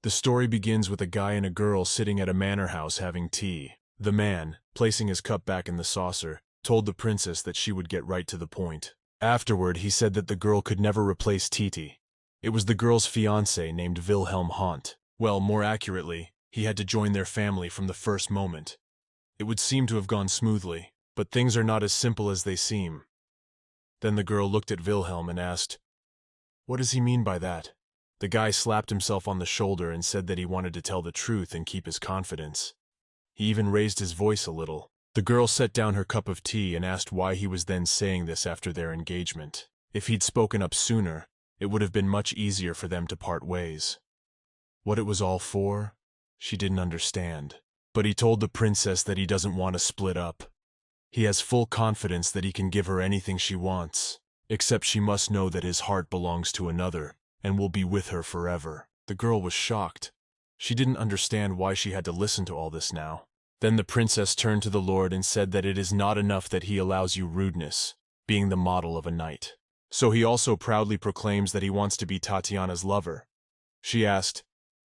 The story begins with a guy and a girl sitting at a manor house having tea. The man, placing his cup back in the saucer, told the princess that she would get right to the point. Afterward, he said that the girl could never replace Titi. It was the girl's fiancé named Wilhelm Haunt. Well, more accurately, he had to join their family from the first moment. It would seem to have gone smoothly, but things are not as simple as they seem. Then the girl looked at Wilhelm and asked, "What does he mean by that?" The guy slapped himself on the shoulder and said that he wanted to tell the truth and keep his confidence. He even raised his voice a little. The girl set down her cup of tea and asked why he was then saying this after their engagement. If he'd spoken up sooner, it would have been much easier for them to part ways. What it was all for? She didn't understand. But he told the princess that he doesn't want to split up. He has full confidence that he can give her anything she wants, except she must know that his heart belongs to another and will be with her forever. The girl was shocked. She didn't understand why she had to listen to all this now. Then the princess turned to the Lord and said that it is not enough that he allows you rudeness, being the model of a knight. So he also proudly proclaims that he wants to be Tatiana's lover. She asked,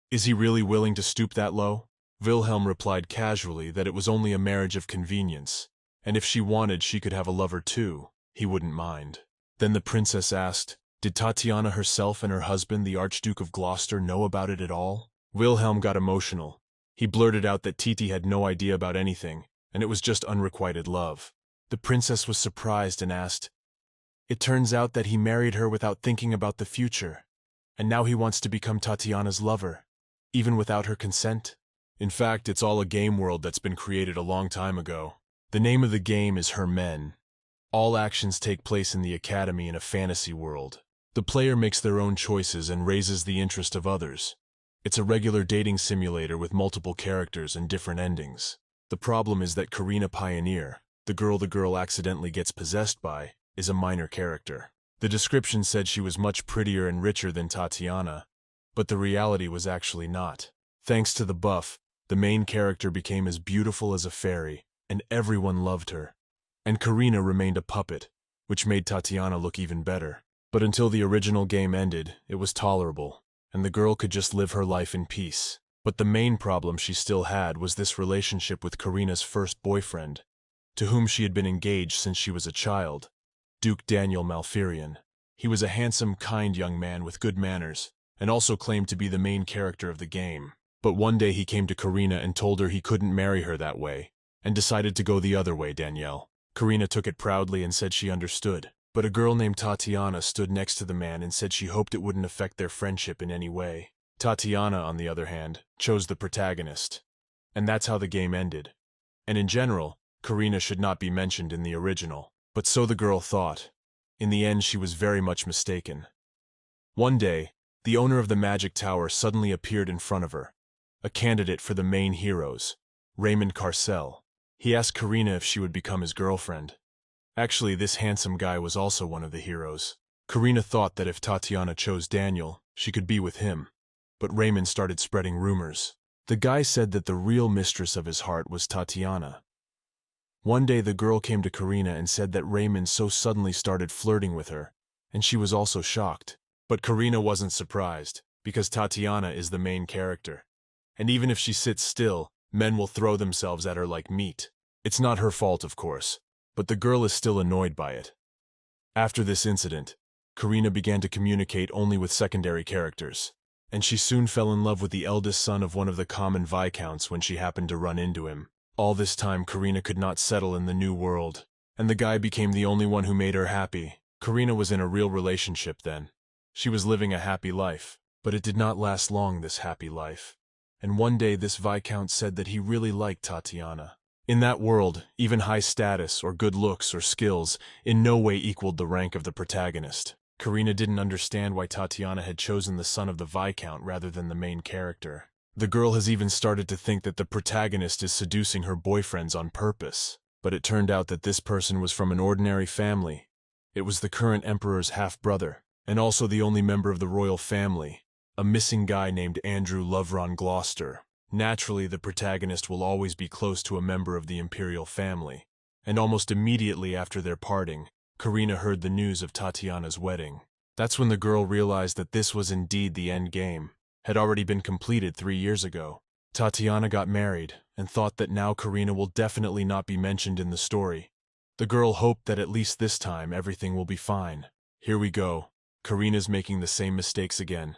"Is he really willing to stoop that low?" Wilhelm replied casually that it was only a marriage of convenience, and if she wanted she could have a lover too, he wouldn't mind. Then the princess asked, did Tatiana herself and her husband, the Archduke of Gloucester, know about it at all? Wilhelm got emotional. He blurted out that Titi had no idea about anything, and it was just unrequited love. The princess was surprised and asked, "It turns out that he married her without thinking about the future, and now he wants to become Tatiana's lover, even without her consent?" In fact, it's all a game world that's been created a long time ago. The name of the game is Her Men. All actions take place in the academy in a fantasy world. The player makes their own choices and raises the interest of others. It's a regular dating simulator with multiple characters and different endings. The problem is that Karina Pioneer, the girl accidentally gets possessed by, is a minor character. The description said she was much prettier and richer than Tatiana, but the reality was actually not. Thanks to the buff, the main character became as beautiful as a fairy, and everyone loved her. And Karina remained a puppet, which made Tatiana look even better. But until the original game ended, it was tolerable, and the girl could just live her life in peace. But the main problem she still had was this relationship with Karina's first boyfriend, to whom she had been engaged since she was a child, Duke Daniel Malfurion. He was a handsome, kind young man with good manners, and also claimed to be the main character of the game. But one day he came to Karina and told her he couldn't marry her that way, and decided to go the other way, Danielle. Karina took it proudly and said she understood. But a girl named Tatiana stood next to the man and said she hoped it wouldn't affect their friendship in any way. Tatiana, on the other hand, chose the protagonist. And that's how the game ended. And in general, Karina should not be mentioned in the original. But so the girl thought. In the end, she was very much mistaken. One day, the owner of the magic tower suddenly appeared in front of her, a candidate for the main heroes, Raymond Carcel. He asked Karina if she would become his girlfriend. Actually, this handsome guy was also one of the heroes. Karina thought that if Tatiana chose Daniel, she could be with him. But Raymond started spreading rumors. The guy said that the real mistress of his heart was Tatiana. One day the girl came to Karina and said that Raymond so suddenly started flirting with her, and she was also shocked. But Karina wasn't surprised, because Tatiana is the main character. And even if she sits still, men will throw themselves at her like meat. It's not her fault, of course, but the girl is still annoyed by it. After this incident, Karina began to communicate only with secondary characters, and she soon fell in love with the eldest son of one of the common viscounts when she happened to run into him. All this time Karina could not settle in the new world, and the guy became the only one who made her happy. Karina was in a real relationship then. She was living a happy life, but it did not last long, this happy life. And one day this viscount said that he really liked Tatiana. In that world, even high status or good looks or skills in no way equaled the rank of the protagonist. Karina didn't understand why Tatiana had chosen the son of the viscount rather than the main character. The girl has even started to think that the protagonist is seducing her boyfriends on purpose. But it turned out that this person was from an ordinary family. It was the current emperor's half-brother, and also the only member of the royal family, a missing guy named Andrew Lovron Gloucester. Naturally, the protagonist will always be close to a member of the imperial family, and almost immediately after their parting, Karina heard the news of Tatiana's wedding. That's when the girl realized that this was indeed the end game, had already been completed 3 years ago. Tatiana got married and thought that now Karina will definitely not be mentioned in the story. The girl hoped that at least this time everything will be fine. Here we go. Karina's making the same mistakes again.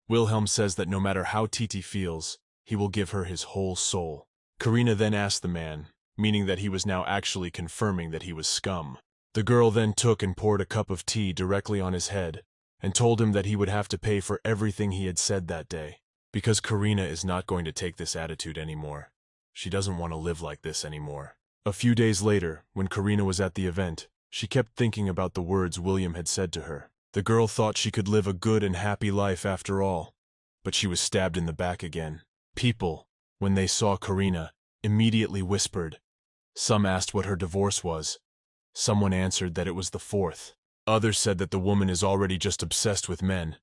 Wilhelm says that no matter how Titi feels, he will give her his whole soul. Karina then asked the man, meaning that he was now actually confirming that he was scum. The girl then took and poured a cup of tea directly on his head and told him that he would have to pay for everything he had said that day, because Karina is not going to take this attitude anymore. She doesn't want to live like this anymore. A few days later, when Karina was at the event, she kept thinking about the words William had said to her. The girl thought she could live a good and happy life after all, but she was stabbed in the back again. People, when they saw Karina, immediately whispered. Some asked what her divorce was. Someone answered that it was the fourth. Others said that the woman is already just obsessed with men.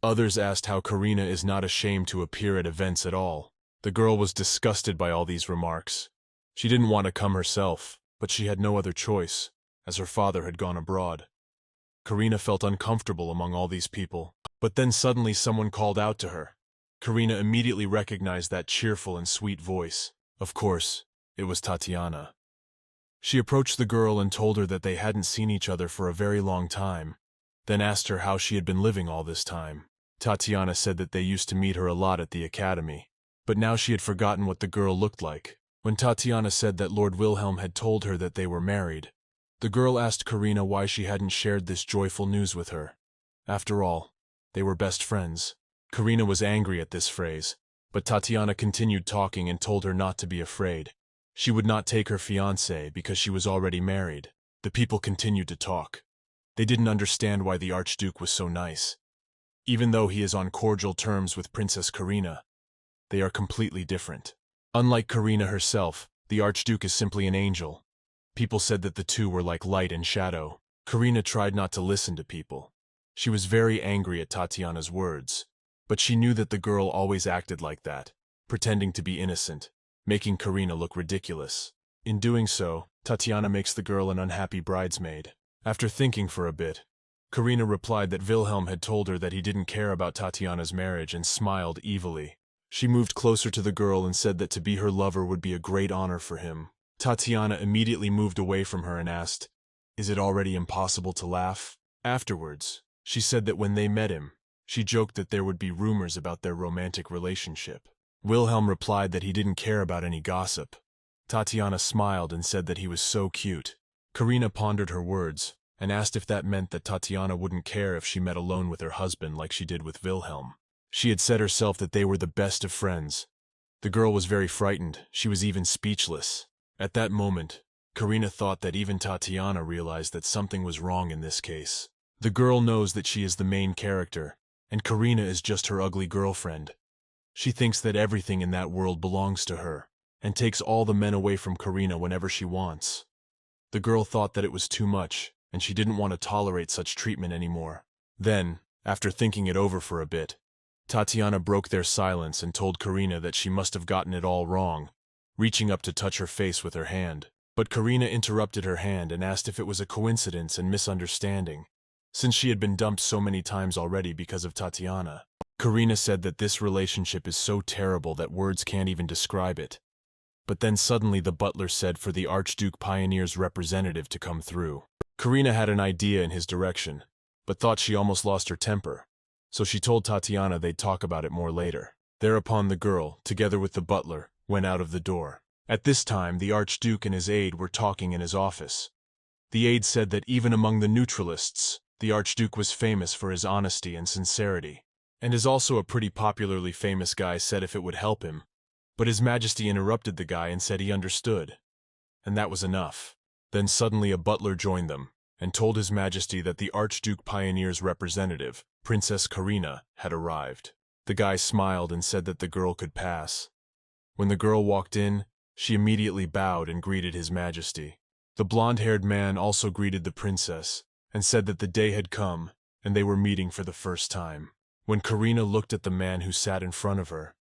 Others asked how Karina is not ashamed to appear at events at all. The girl was disgusted by all these remarks. She didn't want to come herself, but she had no other choice, as her father had gone abroad. Karina felt uncomfortable among all these people, but then suddenly someone called out to her. Karina immediately recognized that cheerful and sweet voice. Of course, it was Tatiana. She approached the girl and told her that they hadn't seen each other for a very long time, then asked her how she had been living all this time. Tatiana said that they used to meet her a lot at the academy, but now she had forgotten what the girl looked like. When Tatiana said that Lord Wilhelm had told her that they were married, the girl asked Karina why she hadn't shared this joyful news with her. After all, they were best friends. Karina was angry at this phrase, but Tatiana continued talking and told her not to be afraid. She would not take her fiancé because she was already married. The people continued to talk. They didn't understand why the Archduke was so nice. Even though he is on cordial terms with Princess Karina, they are completely different. Unlike Karina herself, the Archduke is simply an angel. People said that the two were like light and shadow. Karina tried not to listen to people. She was very angry at Tatiana's words, but she knew that the girl always acted like that, pretending to be innocent, making Karina look ridiculous. In doing so, Tatiana makes the girl an unhappy bridesmaid. After thinking for a bit, Karina replied that Wilhelm had told her that he didn't care about Tatiana's marriage and smiled evilly. She moved closer to the girl and said that to be her lover would be a great honor for him. Tatiana immediately moved away from her and asked, "Is it already impossible to laugh?" Afterwards, she said that when they met him, she joked that there would be rumors about their romantic relationship. Wilhelm replied that he didn't care about any gossip. Tatiana smiled and said that he was so cute. Karina pondered her words and asked if that meant that Tatiana wouldn't care if she met alone with her husband like she did with Wilhelm. She had said herself that they were the best of friends. The girl was very frightened. She was even speechless. At that moment, Karina thought that even Tatiana realized that something was wrong in this case. The girl knows that she is the main character, and Karina is just her ugly girlfriend. She thinks that everything in that world belongs to her, and takes all the men away from Karina whenever she wants. The girl thought that it was too much, and she didn't want to tolerate such treatment anymore. Then, after thinking it over for a bit, Tatiana broke their silence and told Karina that she must have gotten it all wrong, reaching up to touch her face with her hand. But Karina interrupted her hand and asked if it was a coincidence and misunderstanding, since she had been dumped so many times already because of Tatiana. Karina said that this relationship is so terrible that words can't even describe it. But then suddenly the butler said for the Archduke Pioneer's representative to come through. Karina had an idea in his direction, but thought she almost lost her temper, so she told Tatiana they'd talk about it more later. Thereupon the girl, together with the butler, went out of the door. At this time, the Archduke and his aide were talking in his office. The aide said that even among the neutralists, the Archduke was famous for his honesty and sincerity, and is also a pretty popularly famous guy said if it would help him. But His Majesty interrupted the guy and said he understood, and that was enough. Then suddenly a butler joined them, and told His Majesty that the Archduke Pioneer's representative, Princess Karina, had arrived. The guy smiled and said that the girl could pass. When the girl walked in, she immediately bowed and greeted His Majesty. The blonde-haired man also greeted the princess, and said that the day had come, and they were meeting for the first time. When Karina looked at the man who sat in front of her,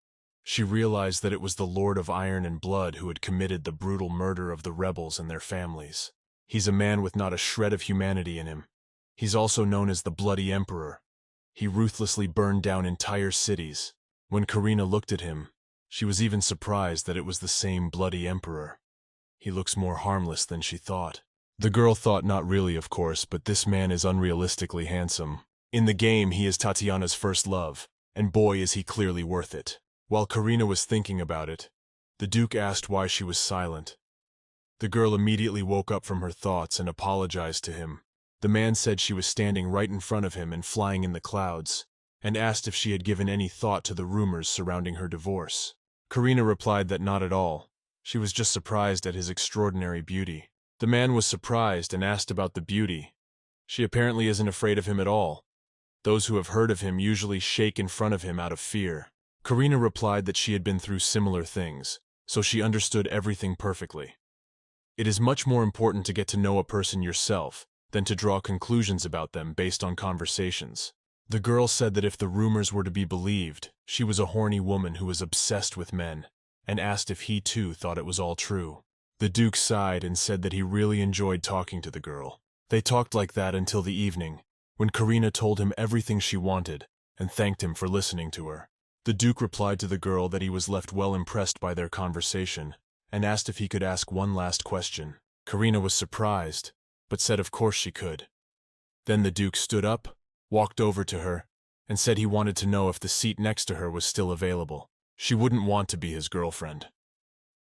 she realized that it was the Lord of Iron and Blood who had committed the brutal murder of the rebels and their families. He's a man with not a shred of humanity in him. He's also known as the Bloody Emperor. He ruthlessly burned down entire cities. When Karina looked at him, she was even surprised that it was the same bloody emperor. He looks more harmless than she thought. The girl thought not really, of course, but this man is unrealistically handsome. In the game, he is Tatiana's first love, and boy is he clearly worth it. While Karina was thinking about it, the Duke asked why she was silent. The girl immediately woke up from her thoughts and apologized to him. The man said she was standing right in front of him and flying in the clouds, and asked if she had given any thought to the rumors surrounding her divorce. Karina replied that not at all. She was just surprised at his extraordinary beauty. The man was surprised and asked about the beauty. She apparently isn't afraid of him at all. Those who have heard of him usually shake in front of him out of fear. Karina replied that she had been through similar things, so she understood everything perfectly. It is much more important to get to know a person yourself than to draw conclusions about them based on conversations. The girl said that if the rumors were to be believed, she was a horny woman who was obsessed with men, and asked if he too thought it was all true. The Duke sighed and said that he really enjoyed talking to the girl. They talked like that until the evening, when Karina told him everything she wanted and thanked him for listening to her. The Duke replied to the girl that he was left well impressed by their conversation and asked if he could ask one last question. Karina was surprised, but said of course she could. Then the Duke stood up, walked over to her, and said he wanted to know if the seat next to her was still available. She wouldn't want to be his girlfriend.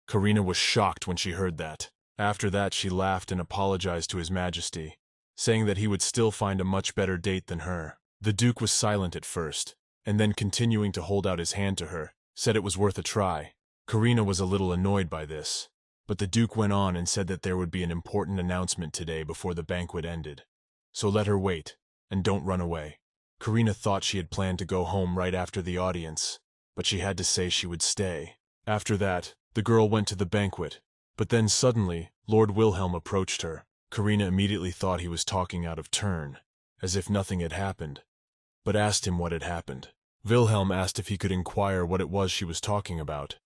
Karina was shocked when she heard that. After that, she laughed and apologized to His Majesty, saying that he would still find a much better date than her. The Duke was silent at first, and then continuing to hold out his hand to her, said it was worth a try. Karina was a little annoyed by this, but the Duke went on and said that there would be an important announcement today before the banquet ended. So let her wait, and don't run away. Karina thought she had planned to go home right after the audience, but she had to say she would stay. After that, the girl went to the banquet, but then suddenly, Lord Wilhelm approached her. Karina immediately thought he was talking out of turn, as if nothing had happened, but asked him what had happened. Wilhelm asked if he could inquire what it was she was talking about.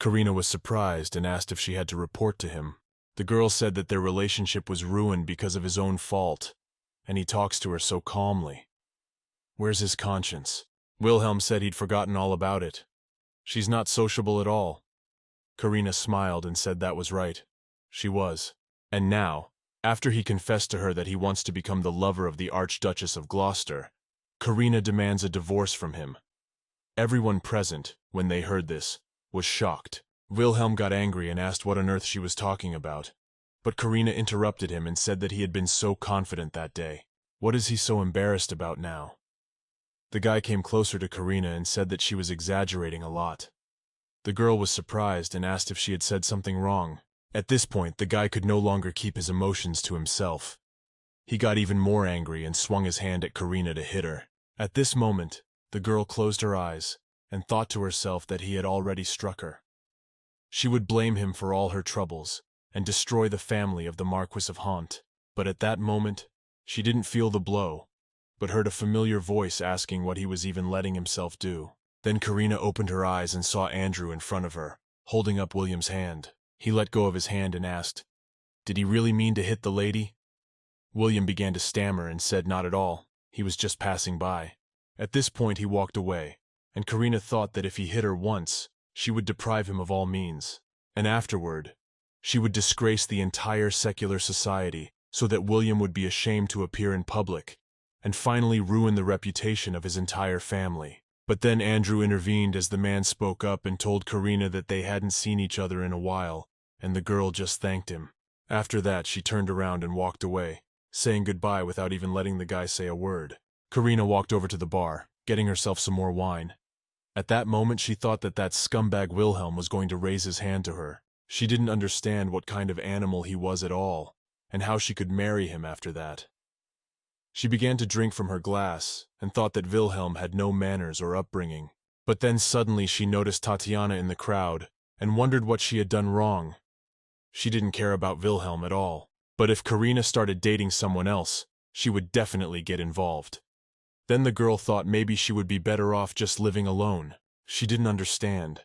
Karina was surprised and asked if she had to report to him. The girl said that their relationship was ruined because of his own fault, and he talks to her so calmly. Where's his conscience? Wilhelm said he'd forgotten all about it. She's not sociable at all. Karina smiled and said that was right. She was. And now, after he confessed to her that he wants to become the lover of the Archduchess of Gloucester, Karina demands a divorce from him. Everyone present, when they heard this, was shocked. Wilhelm got angry and asked what on earth she was talking about, but Karina interrupted him and said that he had been so confident that day. What is he so embarrassed about now? The guy came closer to Karina and said that she was exaggerating a lot. The girl was surprised and asked if she had said something wrong. At this point, the guy could no longer keep his emotions to himself. He got even more angry and swung his hand at Karina to hit her. At this moment, the girl closed her eyes and thought to herself that he had already struck her. She would blame him for all her troubles and destroy the family of the Marquis of Haunt. But at that moment, she didn't feel the blow, but heard a familiar voice asking what he was even letting himself do. Then Karina opened her eyes and saw Andrew in front of her, holding up William's hand. He let go of his hand and asked, "Did he really mean to hit the lady?" William began to stammer and said not at all, he was just passing by. At this point he walked away, and Karina thought that if he hit her once, she would deprive him of all means, and afterward, she would disgrace the entire secular society so that William would be ashamed to appear in public, and finally ruin the reputation of his entire family. But then Andrew intervened as the man spoke up and told Karina that they hadn't seen each other in a while, and the girl just thanked him. After that, she turned around and walked away, saying goodbye without even letting the guy say a word. Karina walked over to the bar, getting herself some more wine. At that moment, she thought that scumbag Wilhelm was going to raise his hand to her. She didn't understand what kind of animal he was at all, and how she could marry him after that. She began to drink from her glass, and thought that Wilhelm had no manners or upbringing. But then suddenly she noticed Tatiana in the crowd, and wondered what she had done wrong. She didn't care about Wilhelm at all, but if Karina started dating someone else, she would definitely get involved. Then the girl thought maybe she would be better off just living alone. She didn't understand.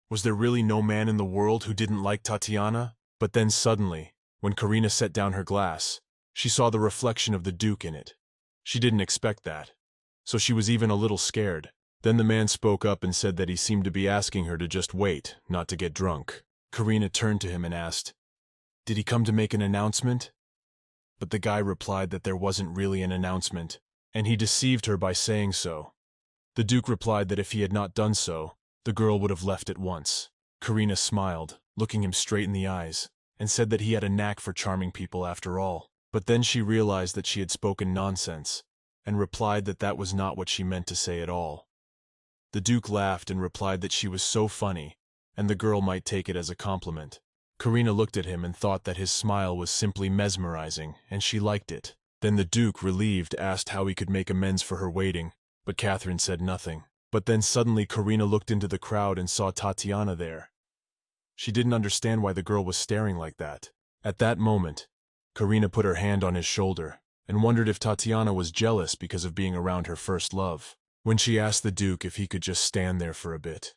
Was there really no man in the world who didn't like Tatiana? But then suddenly, when Karina set down her glass, she saw the reflection of the Duke in it. She didn't expect that. so she was even a little scared. Then the man spoke up and said that he seemed to be asking her to just wait, not to get drunk. Karina turned to him and asked, "Did he come to make an announcement?" But the guy replied that there wasn't really an announcement, and he deceived her by saying so. The Duke replied that if he had not done so, the girl would have left at once. Karina smiled, looking him straight in the eyes, and said that he had a knack for charming people after all. But then she realized that she had spoken nonsense, and replied that that was not what she meant to say at all. The Duke laughed and replied that she was so funny, and the girl might take it as a compliment. Karina looked at him and thought that his smile was simply mesmerizing, and she liked it. Then the Duke, relieved, asked how he could make amends for her waiting, but Catherine said nothing. But then suddenly Karina looked into the crowd and saw Tatiana there. She didn't understand why the girl was staring like that. At that moment, Karina put her hand on his shoulder and wondered if Tatiana was jealous because of being around her first love. When she asked the Duke if he could just stand there for a bit.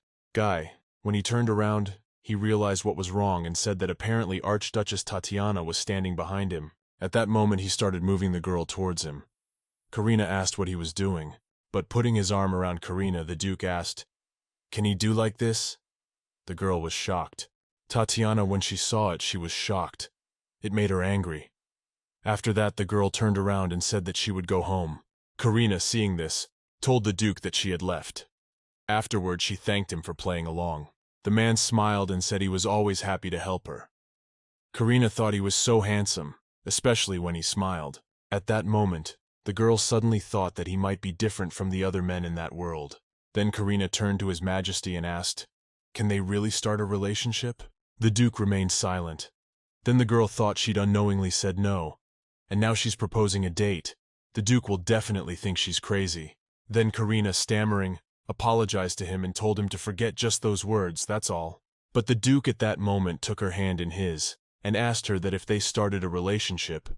When he turned around, he realized what was wrong and said that apparently Archduchess Tatiana was standing behind him. At that moment he started moving the girl towards him. Karina asked what he was doing, but putting his arm around Karina, the Duke asked, "Can he do like this?" The girl was shocked. Tatiana, when she saw it, she was shocked. It made her angry. After that, the girl turned around and said that she would go home. Karina, seeing this, told the Duke that she had left. Afterward, she thanked him for playing along. The man smiled and said he was always happy to help her. Karina thought he was so handsome, especially when he smiled. At that moment, the girl suddenly thought that he might be different from the other men in that world. Then Karina turned to His Majesty and asked, "Can they really start a relationship?" The Duke remained silent. Then the girl thought she'd unknowingly said no, and now she's proposing a date. The Duke will definitely think she's crazy. Then Karina, stammering, apologized to him and told him to forget just those words, that's all. But the Duke at that moment took her hand in his and asked her that if they started a relationship,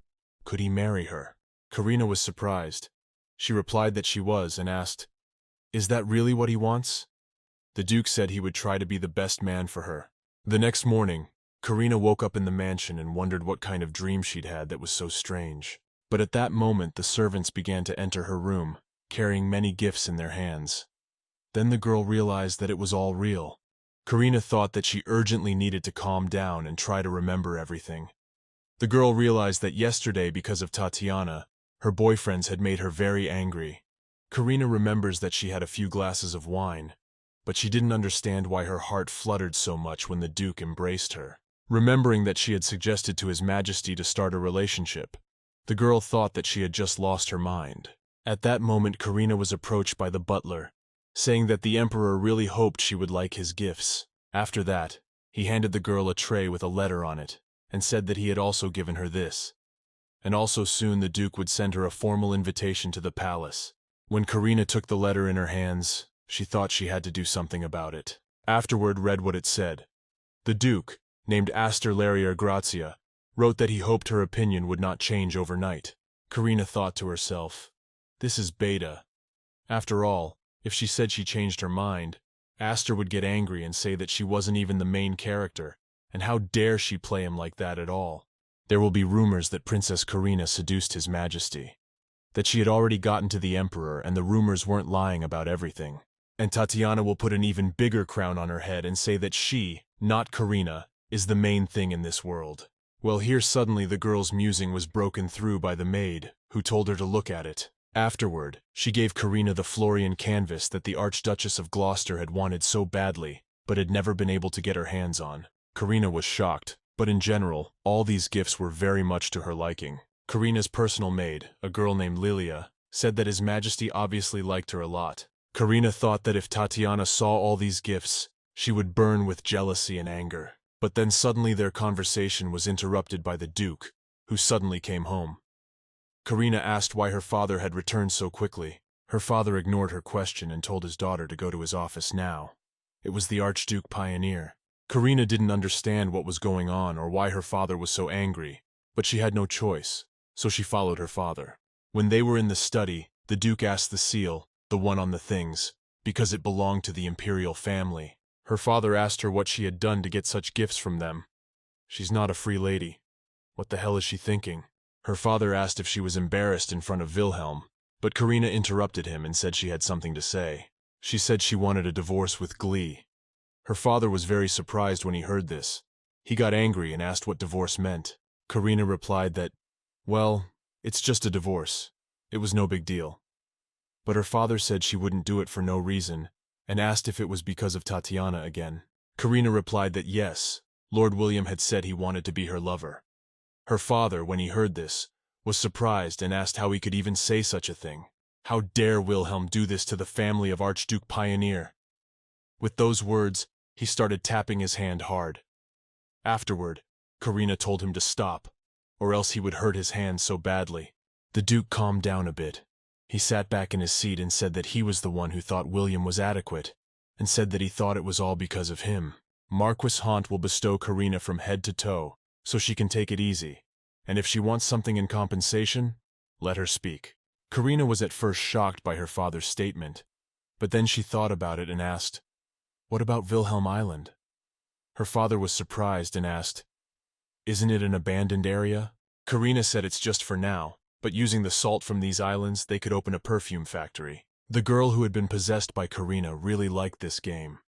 could he marry her? Karina was surprised. She replied that she was and asked, "Is that really what he wants?" The Duke said he would try to be the best man for her. The next morning, Karina woke up in the mansion and wondered what kind of dream she'd had that was so strange. But at that moment the servants began to enter her room, carrying many gifts in their hands. Then the girl realized that it was all real. Karina thought that she urgently needed to calm down and try to remember everything. The girl realized that yesterday, because of Tatiana, her boyfriends had made her very angry. Karina remembers that she had a few glasses of wine, but she didn't understand why her heart fluttered so much when the Duke embraced her. Remembering that she had suggested to His Majesty to start a relationship, the girl thought that she had just lost her mind. At that moment Karina was approached by the butler, saying that the Emperor really hoped she would like his gifts. After that, he handed the girl a tray with a letter on it, and said that he had also given her this. And also soon the Duke would send her a formal invitation to the palace. When Karina took the letter in her hands, she thought she had to do something about it. Afterward read what it said. The Duke, named Aster Larier Grazia, wrote that he hoped her opinion would not change overnight. Karina thought to herself, "This is beta. After all, if she said she changed her mind, Aster would get angry and say that she wasn't even the main character, and how dare she play him like that at all. There will be rumors that Princess Karina seduced His Majesty, that she had already gotten to the Emperor and the rumors weren't lying about everything. And Tatiana will put an even bigger crown on her head and say that she, not Karina, is the main thing in this world." Well, here suddenly the girl's musing was broken through by the maid, who told her to look at it. Afterward, she gave Karina the Florian canvas that the Archduchess of Gloucester had wanted so badly, but had never been able to get her hands on. Karina was shocked, but in general, all these gifts were very much to her liking. Karina's personal maid, a girl named Lilia, said that His Majesty obviously liked her a lot. Karina thought that if Tatiana saw all these gifts, she would burn with jealousy and anger. But then suddenly their conversation was interrupted by the Duke, who suddenly came home. Karina asked why her father had returned so quickly. Her father ignored her question and told his daughter to go to his office now. It was the Archduke Pioneer. Karina didn't understand what was going on or why her father was so angry, but she had no choice, so she followed her father. When they were in the study, the Duke asked the seal, the one on the things, because it belonged to the imperial family. Her father asked her what she had done to get such gifts from them. She's not a free lady. What the hell is she thinking? Her father asked if she was embarrassed in front of Wilhelm, But Karina interrupted him and said she had something to say. She said she wanted a divorce with glee. Her father was very surprised when he heard this. He got angry and asked what divorce meant. Karina replied that, well, it's just a divorce. It was no big deal. But her father said she wouldn't do it for no reason, and asked if it was because of Tatiana again. Karina replied that yes, Lord William had said he wanted to be her lover. Her father, when he heard this, was surprised and asked how he could even say such a thing. How dare Wilhelm do this to the family of Archduke Pioneer? With those words, he started tapping his hand hard. Afterward, Karina told him to stop, or else he would hurt his hand so badly. The Duke calmed down a bit. He sat back in his seat and said that he was the one who thought William was adequate, and said that he thought it was all because of him. Marquis Haunt will bestow Karina from head to toe, so she can take it easy, and if she wants something in compensation, let her speak. Karina was at first shocked by her father's statement, but then she thought about it and asked, what about Wilhelm Island? Her father was surprised and asked, isn't it an abandoned area? Karina said it's just for now, but using the salt from these islands, they could open a perfume factory. The girl who had been possessed by Karina really liked this game.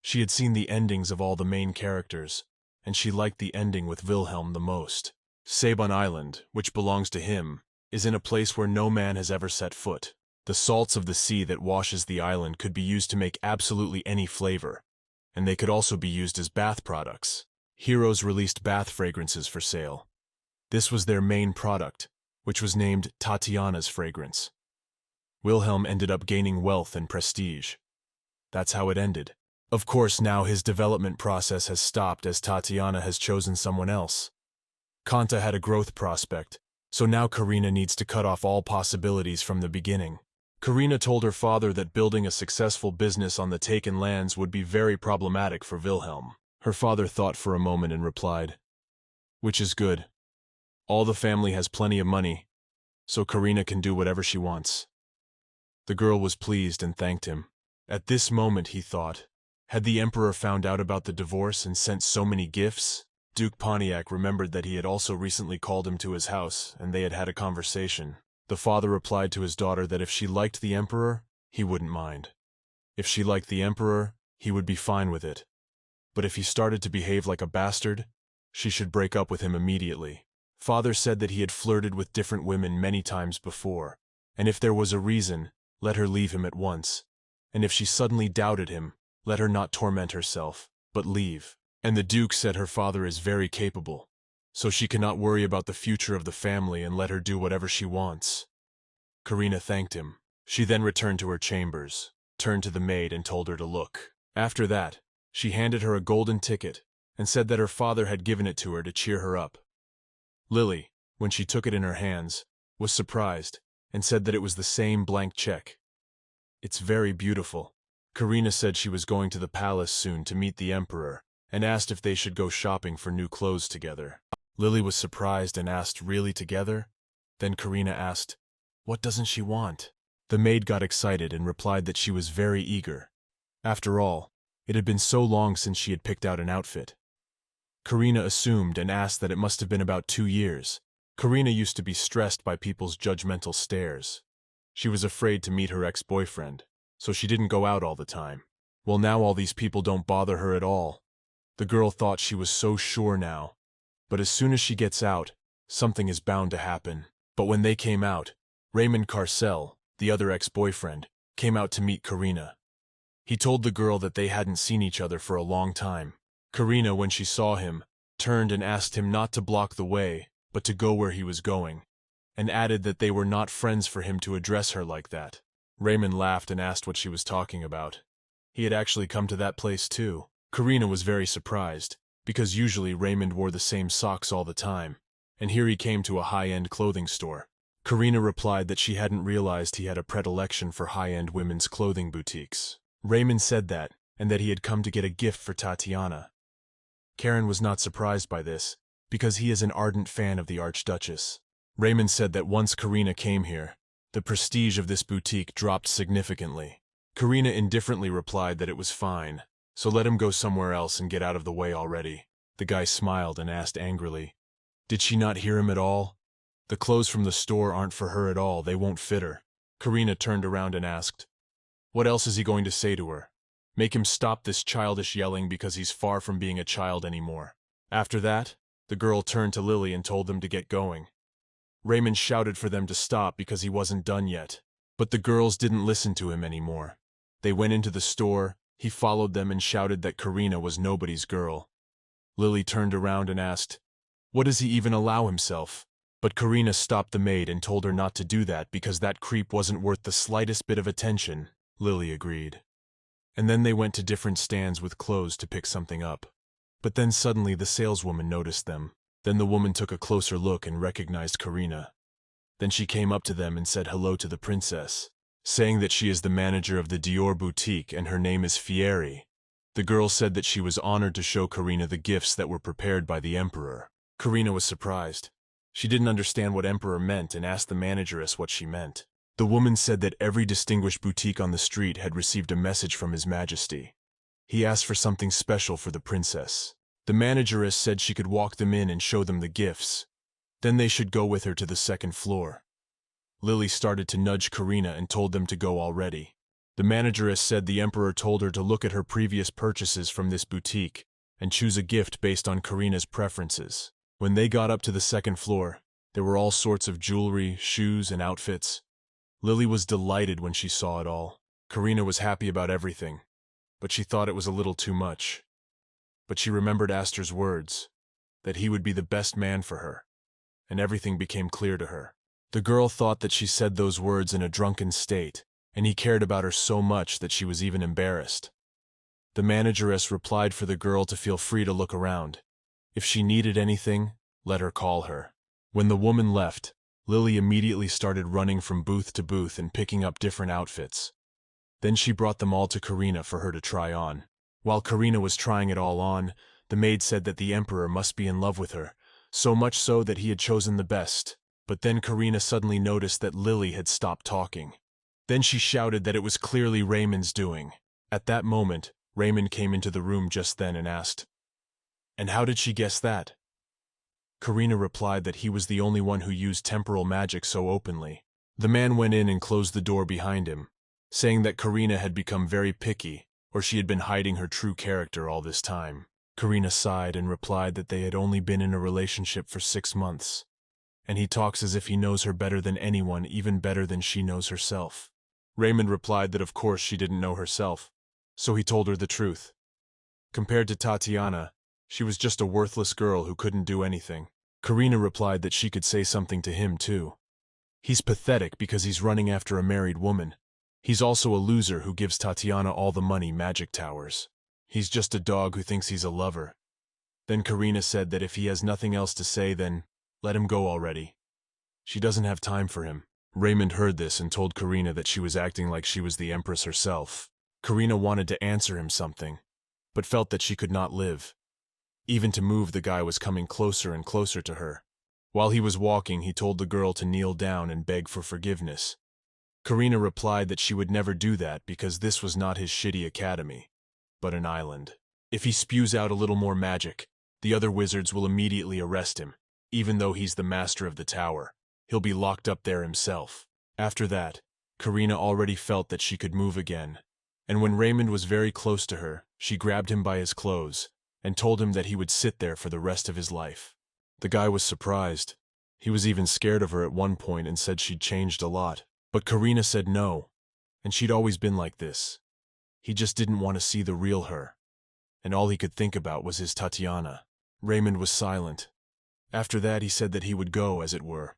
She had seen the endings of all the main characters, and she liked the ending with Wilhelm the most. Sabon Island, which belongs to him, is in a place where no man has ever set foot. The salts of the sea that washes the island could be used to make absolutely any flavor, and they could also be used as bath products. Heroes released bath fragrances for sale. This was their main product, which was named Tatiana's fragrance. Wilhelm ended up gaining wealth and prestige. That's how it ended. Of course, now his development process has stopped as Tatiana has chosen someone else. Kanta had a growth prospect, so now Karina needs to cut off all possibilities from the beginning. Karina told her father that building a successful business on the taken lands would be very problematic for Wilhelm. Her father thought for a moment and replied, which is good. All the family has plenty of money, so Karina can do whatever she wants. The girl was pleased and thanked him. At this moment he thought, had the emperor found out about the divorce and sent so many gifts? Duke Pontiac remembered that he had also recently called him to his house, and they had had a conversation. The father replied to his daughter that if she liked the emperor, he wouldn't mind. If she liked the emperor, he would be fine with it. But if he started to behave like a bastard, she should break up with him immediately. Father said that he had flirted with different women many times before, and if there was a reason, let her leave him at once. And if she suddenly doubted him, let her not torment herself, but leave. And the Duke said her father is very capable, so she cannot worry about the future of the family and let her do whatever she wants. Karina thanked him. She then returned to her chambers, turned to the maid and told her to look. After that, she handed her a golden ticket and said that her father had given it to her to cheer her up. Lily, when she took it in her hands, was surprised and said that it was the same blank check. It's very beautiful. Karina said she was going to the palace soon to meet the emperor and asked if they should go shopping for new clothes together. Lily was surprised and asked, really together? Then Karina asked, what doesn't she want? The maid got excited and replied that she was very eager. After all, it had been so long since she had picked out an outfit. Karina assumed and asked that it must have been about 2 years. Karina used to be stressed by people's judgmental stares. She was afraid to meet her ex-boyfriend, so she didn't go out all the time. Well, now all these people don't bother her at all. The girl thought she was so sure now. But as soon as she gets out, something is bound to happen. But when they came out, Raymond Carcel, the other ex-boyfriend, came out to meet Karina. He told the girl that they hadn't seen each other for a long time. Karina, when she saw him, turned and asked him not to block the way, but to go where he was going, and added that they were not friends for him to address her like that. Raymond laughed and asked what she was talking about. He had actually come to that place too. Karina was very surprised, because usually Raymond wore the same socks all the time, and here he came to a high-end clothing store. Karina replied that she hadn't realized he had a predilection for high-end women's clothing boutiques. Raymond said that, and that he had come to get a gift for Tatiana. Karen was not surprised by this, because he is an ardent fan of the Archduchess. Raymond said that once Karina came here, the prestige of this boutique dropped significantly. Karina indifferently replied that it was fine, so let him go somewhere else and get out of the way already. The guy smiled and asked angrily, did she not hear him at all? The clothes from the store aren't for her at all, they won't fit her. Karina turned around and asked, "What else is he going to say to her? Make him stop this childish yelling because he's far from being a child anymore." After that, the girl turned to Lily and told them to get going. Raymond shouted for them to stop because he wasn't done yet. But the girls didn't listen to him anymore. They went into the store, he followed them and shouted that Karina was nobody's girl. Lily turned around and asked, "What does he even allow himself?" But Karina stopped the maid and told her not to do that because that creep wasn't worth the slightest bit of attention. Lily agreed. And then they went to different stands with clothes to pick something up. But then suddenly the saleswoman noticed them. Then the woman took a closer look and recognized Karina. Then she came up to them and said hello to the princess, saying that she is the manager of the Dior boutique and her name is Fieri. The girl said that she was honored to show Karina the gifts that were prepared by the emperor. Karina was surprised. She didn't understand what emperor meant and asked the manageress what she meant. The woman said that every distinguished boutique on the street had received a message from His Majesty. He asked for something special for the princess. The manageress said she could walk them in and show them the gifts. Then they should go with her to the second floor. Lily started to nudge Karina and told them to go already. The manageress said the emperor told her to look at her previous purchases from this boutique and choose a gift based on Karina's preferences. When they got up to the second floor, there were all sorts of jewelry, shoes, and outfits. Lily was delighted when she saw it all. Karina was happy about everything, but she thought it was a little too much. But she remembered Astor's words, that he would be the best man for her, and everything became clear to her. The girl thought that she said those words in a drunken state, and he cared about her so much that she was even embarrassed. The manageress replied for the girl to feel free to look around. If she needed anything, let her call her. When the woman left, Lily immediately started running from booth to booth and picking up different outfits. Then she brought them all to Karina for her to try on. While Karina was trying it all on, the maid said that the emperor must be in love with her, so much so that he had chosen the best. But then Karina suddenly noticed that Lily had stopped talking. Then she shouted that it was clearly Raymond's doing. At that moment, Raymond came into the room just then and asked, "And how did she guess that?" Karina replied that he was the only one who used temporal magic so openly. The man went in and closed the door behind him, saying that Karina had become very picky, or she had been hiding her true character all this time. Karina sighed and replied that they had only been in a relationship for 6 months. And he talks as if he knows her better than anyone, even better than she knows herself. Raymond replied that of course she didn't know herself, so he told her the truth. Compared to Tatiana, she was just a worthless girl who couldn't do anything. Karina replied that she could say something to him too. He's pathetic because he's running after a married woman. He's also a loser who gives Tatiana all the money magic towers. He's just a dog who thinks he's a lover. Then Karina said that if he has nothing else to say, then let him go already. She doesn't have time for him. Raymond heard this and told Karina that she was acting like she was the empress herself. Karina wanted to answer him something, but felt that she could not live. Even to move, the guy was coming closer and closer to her. While he was walking, he told the girl to kneel down and beg for forgiveness. Karina replied that she would never do that because this was not his shitty academy, but an island. If he spews out a little more magic, the other wizards will immediately arrest him. Even though he's the master of the tower, he'll be locked up there himself. After that, Karina already felt that she could move again. And when Raymond was very close to her, she grabbed him by his clothes and told him that he would sit there for the rest of his life. The guy was surprised. He was even scared of her at one point and said she'd changed a lot. But Karina said no, and she'd always been like this. He just didn't want to see the real her, and all he could think about was his Tatiana. Raymond was silent. After that, he said that he would go, as it were.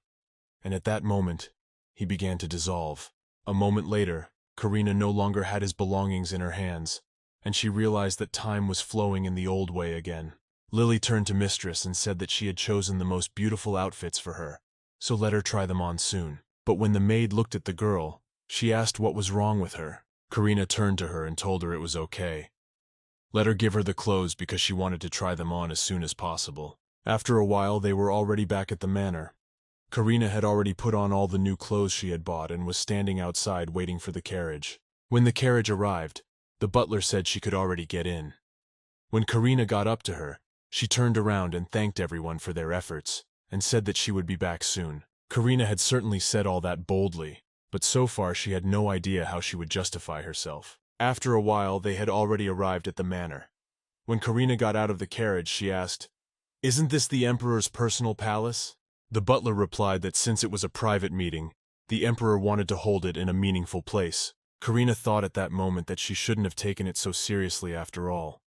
And at that moment, he began to dissolve. A moment later, Karina no longer had his belongings in her hands, and she realized that time was flowing in the old way again. Lily turned to Mistress and said that she had chosen the most beautiful outfits for her, so let her try them on soon. But when the maid looked at the girl, she asked what was wrong with her. Karina turned to her and told her it was okay. Let her give her the clothes because she wanted to try them on as soon as possible. After a while, they were already back at the manor. Karina had already put on all the new clothes she had bought and was standing outside waiting for the carriage. When the carriage arrived, the butler said she could already get in. When Karina got up to her, she turned around and thanked everyone for their efforts, and said that she would be back soon. Karina had certainly said all that boldly, but so far she had no idea how she would justify herself. After a while, they had already arrived at the manor. When Karina got out of the carriage, she asked, "Isn't this the Emperor's personal palace?" The butler replied that since it was a private meeting, the Emperor wanted to hold it in a meaningful place. Karina thought at that moment that she shouldn't have taken it so seriously after all.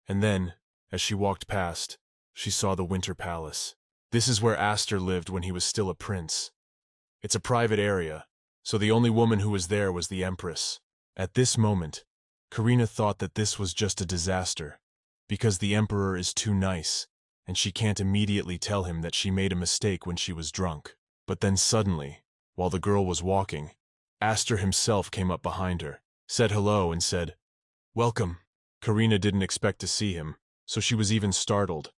And then, as she walked past, she saw the Winter Palace. This is where Aster lived when he was still a prince. It's a private area, so the only woman who was there was the Empress. At this moment, Karina thought that this was just a disaster, because the Emperor is too nice, and she can't immediately tell him that she made a mistake when she was drunk. But then suddenly, while the girl was walking, Aster himself came up behind her, said hello and said, "Welcome." Karina didn't expect to see him, so she was even startled.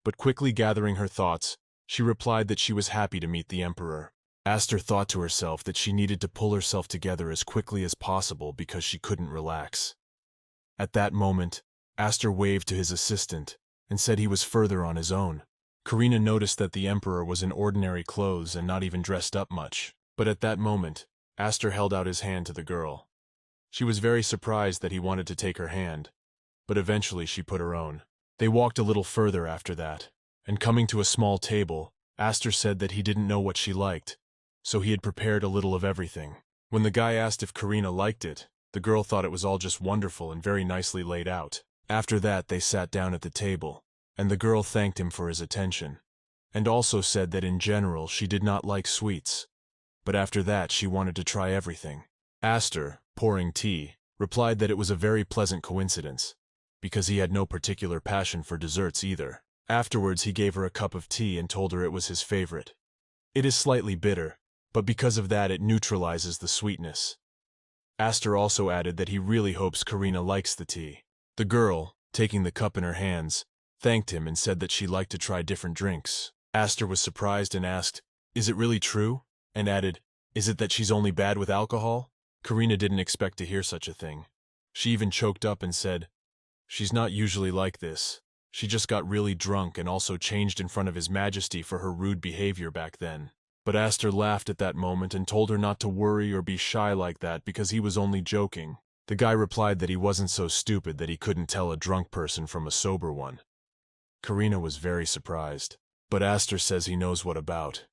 But quickly gathering her thoughts, she replied that she was happy to meet the Emperor. Aster thought to herself that she needed to pull herself together as quickly as possible because she couldn't relax. At that moment, Aster waved to his assistant and said he was further on his own. Karina noticed that the Emperor was in ordinary clothes and not even dressed up much. But at that moment, Aster held out his hand to the girl. She was very surprised that he wanted to take her hand, but eventually she put her own. They walked a little further after that, and coming to a small table, Aster said that he didn't know what she liked, so he had prepared a little of everything. When the guy asked if Karina liked it, the girl thought it was all just wonderful and very nicely laid out. After that, they sat down at the table, and the girl thanked him for his attention, and also said that in general she did not like sweets, but after that she wanted to try everything. Aster, pouring tea, replied that it was a very pleasant coincidence, because he had no particular passion for desserts either. Afterwards he gave her a cup of tea and told her it was his favorite. It is slightly bitter, but because of that it neutralizes the sweetness. Aster also added that he really hopes Karina likes the tea. The girl, taking the cup in her hands, thanked him and said that she liked to try different drinks. Aster was surprised and asked, "Is it really true?" and added, "Is it that she's only bad with alcohol?" Karina didn't expect to hear such a thing. She even choked up and said, "She's not usually like this. She just got really drunk and also changed in front of His Majesty for her rude behavior back then." But Aster laughed at that moment and told her not to worry or be shy like that because he was only joking. The guy replied that he wasn't so stupid that he couldn't tell a drunk person from a sober one. Karina was very surprised, but Aster says he knows what about.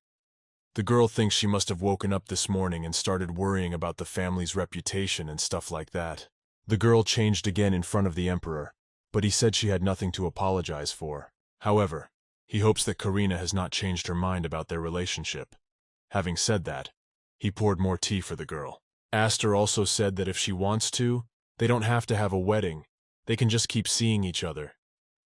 The girl thinks she must have woken up this morning and started worrying about the family's reputation and stuff like that. The girl changed again in front of the Emperor, but he said she had nothing to apologize for. However, he hopes that Karina has not changed her mind about their relationship. Having said that, he poured more tea for the girl. Aster also said that if she wants to, they don't have to have a wedding. They can just keep seeing each other.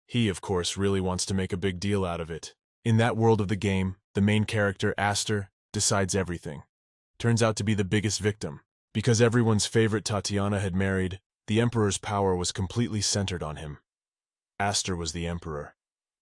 He, of course, really wants to make a big deal out of it. In that world of the game, the main character, Aster, decides everything. Turns out to be the biggest victim. Because everyone's favorite Tatiana had married, the Emperor's power was completely centered on him. Aster was the Emperor,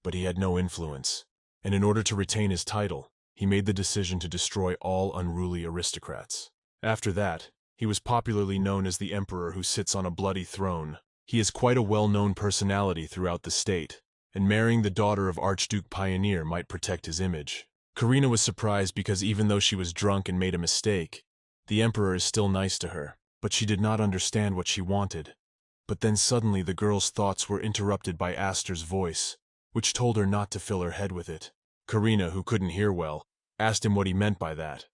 but he had no influence, and in order to retain his title, he made the decision to destroy all unruly aristocrats. After that, he was popularly known as the Emperor who sits on a bloody throne. He is quite a well-known personality throughout the state, and marrying the daughter of Archduke Pioneer might protect his image. Karina was surprised because even though she was drunk and made a mistake, the Emperor is still nice to her, but she did not understand what she wanted. But then suddenly the girl's thoughts were interrupted by Aster's voice, which told her not to fill her head with it. Karina, who couldn't hear well, asked him what he meant by that.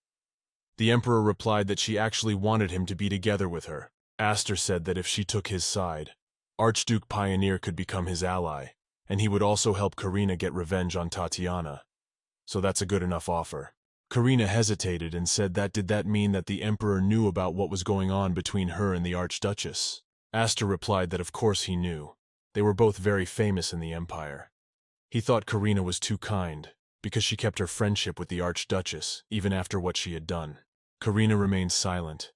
The Emperor replied that she actually wanted him to be together with her. Aster said that if she took his side, Archduke Pioneer could become his ally, and he would also help Karina get revenge on Tatiana. So that's a good enough offer. Karina hesitated and said that did that mean that the Emperor knew about what was going on between her and the Archduchess? Aster replied that of course he knew. They were both very famous in the Empire. He thought Karina was too kind, because she kept her friendship with the Archduchess, even after what she had done. Karina remained silent,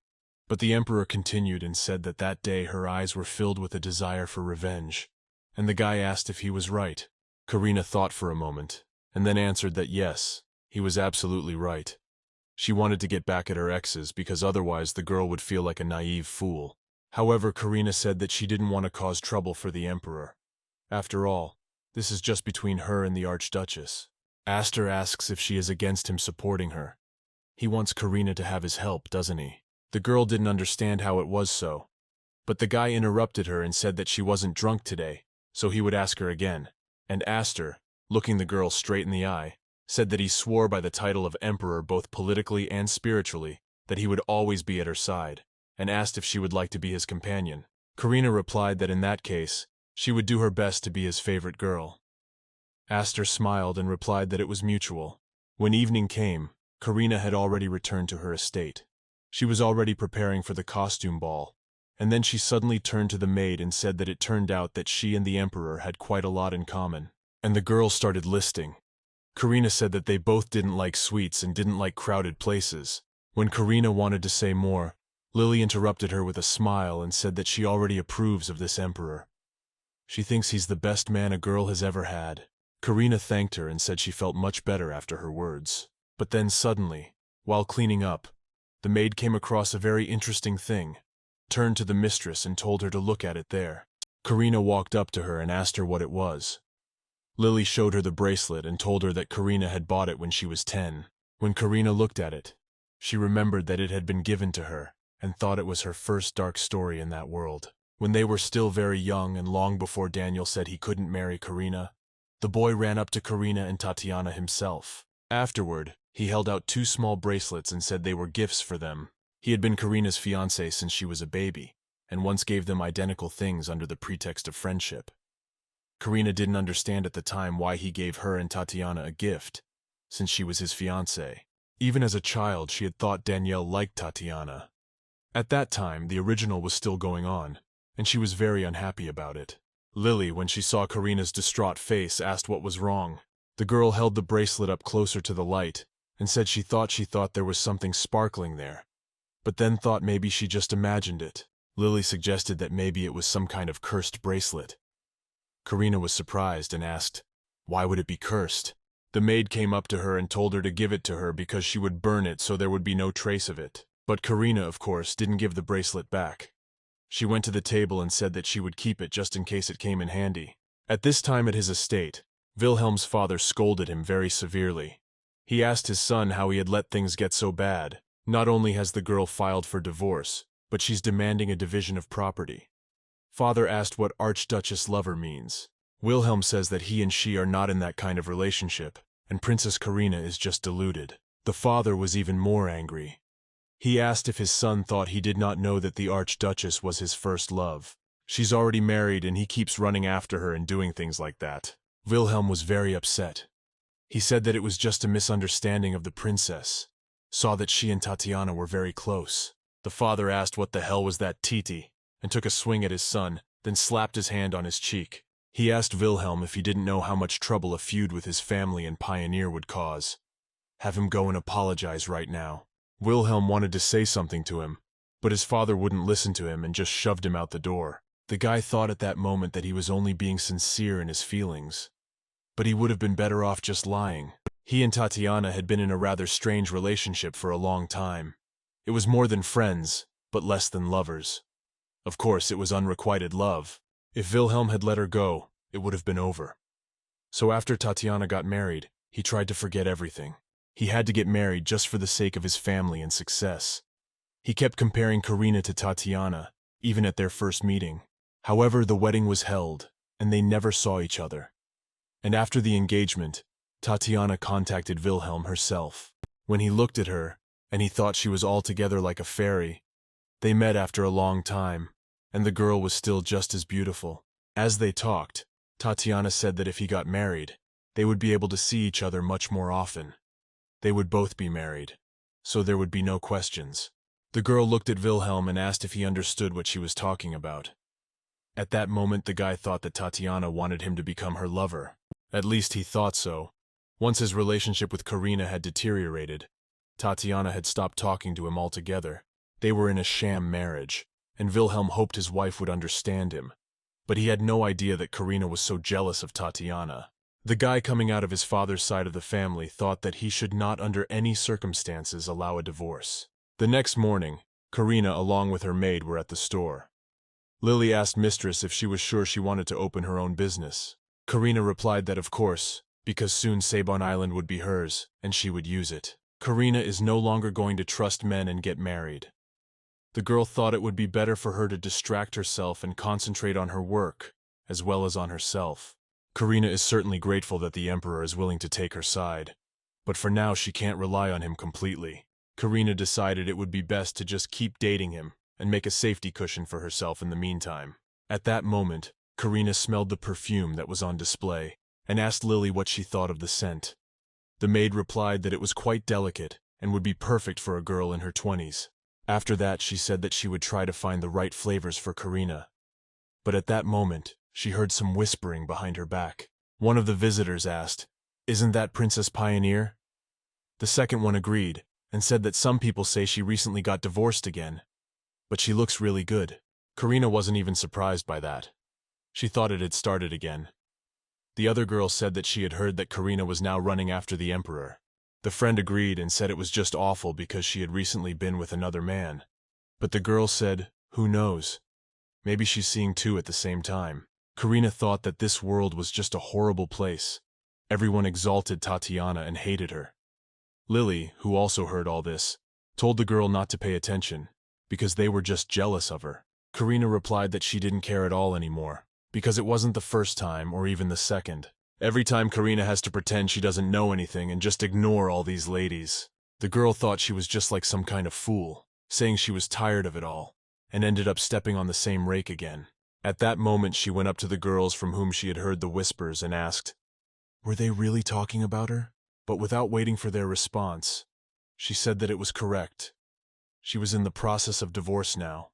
but the Emperor continued and said that that day her eyes were filled with a desire for revenge, and the guy asked if he was right. Karina thought for a moment, and then answered that yes, he was absolutely right. She wanted to get back at her exes because otherwise the girl would feel like a naive fool. However, Karina said that she didn't want to cause trouble for the Emperor. After all, this is just between her and the Archduchess. Aster asks if she is against him supporting her, He wants Karina to have his help, doesn't he? The girl didn't understand how it was so. But the guy interrupted her and said that she wasn't drunk today, so he would ask her again. And asked her, looking the girl straight in the eye, said that he swore by the title of emperor both politically and spiritually, that he would always be at her side, and asked if she would like to be his companion. Karina replied that in that case, she would do her best to be his favorite girl. Aster smiled and replied that it was mutual. When evening came, Karina had already returned to her estate. She was already preparing for the costume ball, and then she suddenly turned to the maid and said that it turned out that she and the emperor had quite a lot in common. And the girl started listing. Karina said that they both didn't like sweets and didn't like crowded places. When Karina wanted to say more, Lily interrupted her with a smile and said that she already approves of this emperor. She thinks he's the best man a girl has ever had. Karina thanked her and said she felt much better after her words. But then suddenly, while cleaning up, the maid came across a very interesting thing, turned to the mistress and told her to look at it there. Karina walked up to her and asked her what it was. Lily showed her the bracelet and told her that Karina had bought it when she was 10. When Karina looked at it, she remembered that it had been given to her and thought it was her first dark story in that world. When they were still very young and long before Daniel said he couldn't marry Karina, the boy ran up to Karina and Tatiana himself. Afterward, he held out 2 small bracelets and said they were gifts for them. He had been Karina's fiancé since she was a baby, and once gave them identical things under the pretext of friendship. Karina didn't understand at the time why he gave her and Tatiana a gift, since she was his fiancé. Even as a child, she had thought Danielle liked Tatiana. At that time, the original was still going on, and she was very unhappy about it. Lily, when she saw Karina's distraught face, asked what was wrong. The girl held the bracelet up closer to the light and said she thought there was something sparkling there, but then thought maybe she just imagined it. Lily suggested that maybe it was some kind of cursed bracelet. Karina was surprised and asked, why would it be cursed? The maid came up to her and told her to give it to her because she would burn it so there would be no trace of it. But Karina, of course, didn't give the bracelet back. She went to the table and said that she would keep it just in case it came in handy. At this time at his estate, Wilhelm's father scolded him very severely. He asked his son how he had let things get so bad. Not only has the girl filed for divorce, but she's demanding a division of property. Father asked what Archduchess lover means. Wilhelm says that he and she are not in that kind of relationship, and Princess Karina is just deluded. The father was even more angry. He asked if his son thought he did not know that the Archduchess was his first love. She's already married and he keeps running after her and doing things like that. Wilhelm was very upset. He said that it was just a misunderstanding of the princess. Saw that she and Tatiana were very close. The father asked what the hell was that Titi, and took a swing at his son, then slapped his hand on his cheek. He asked Wilhelm if he didn't know how much trouble a feud with his family and Pioneer would cause. Have him go and apologize right now. Wilhelm wanted to say something to him, but his father wouldn't listen to him and just shoved him out the door. The guy thought at that moment that he was only being sincere in his feelings, but he would have been better off just lying. He and Tatiana had been in a rather strange relationship for a long time. It was more than friends, but less than lovers. Of course, it was unrequited love. If Wilhelm had let her go, it would have been over. So after Tatiana got married, he tried to forget everything. He had to get married just for the sake of his family and success. He kept comparing Karina to Tatiana, even at their first meeting. However, the wedding was held, and they never saw each other. And after the engagement, Tatiana contacted Wilhelm herself. When he looked at her, and he thought she was altogether like a fairy, they met after a long time, and the girl was still just as beautiful. As they talked, Tatiana said that if he got married, they would be able to see each other much more often. They would both be married, so there would be no questions. The girl looked at Wilhelm and asked if he understood what she was talking about. At that moment, the guy thought that Tatiana wanted him to become her lover. At least he thought so. Once his relationship with Karina had deteriorated, Tatiana had stopped talking to him altogether. They were in a sham marriage, and Wilhelm hoped his wife would understand him. But he had no idea that Karina was so jealous of Tatiana. The guy coming out of his father's side of the family thought that he should not under any circumstances allow a divorce. The next morning, Karina along with her maid were at the store. Lily asked Mistress if she was sure she wanted to open her own business. Karina replied that of course, because soon Sabon Island would be hers, and she would use it. Karina is no longer going to trust men and get married. The girl thought it would be better for her to distract herself and concentrate on her work, as well as on herself. Karina is certainly grateful that the Emperor is willing to take her side, but for now she can't rely on him completely. Karina decided it would be best to just keep dating him and make a safety cushion for herself in the meantime. At that moment, Karina smelled the perfume that was on display and asked Lily what she thought of the scent. The maid replied that it was quite delicate and would be perfect for a girl in her 20s. After that, she said that she would try to find the right flavors for Karina. But at that moment, she heard some whispering behind her back. One of the visitors asked, "Isn't that Princess Pioneer?" The second one agreed and said that some people say she recently got divorced again, but she looks really good. Karina wasn't even surprised by that. She thought it had started again. The other girl said that she had heard that Karina was now running after the Emperor. The friend agreed and said it was just awful because she had recently been with another man. But the girl said, who knows? Maybe she's seeing two at the same time. Karina thought that this world was just a horrible place. Everyone exalted Tatiana and hated her. Lily, who also heard all this, told the girl not to pay attention, because they were just jealous of her. Karina replied that she didn't care at all anymore, because it wasn't the first time or even the second. Every time Karina has to pretend she doesn't know anything and just ignore all these ladies. The girl thought she was just like some kind of fool, saying she was tired of it all, and ended up stepping on the same rake again. At that moment she went up to the girls from whom she had heard the whispers and asked, were they really talking about her? But without waiting for their response, she said that it was correct. She was in the process of divorce now,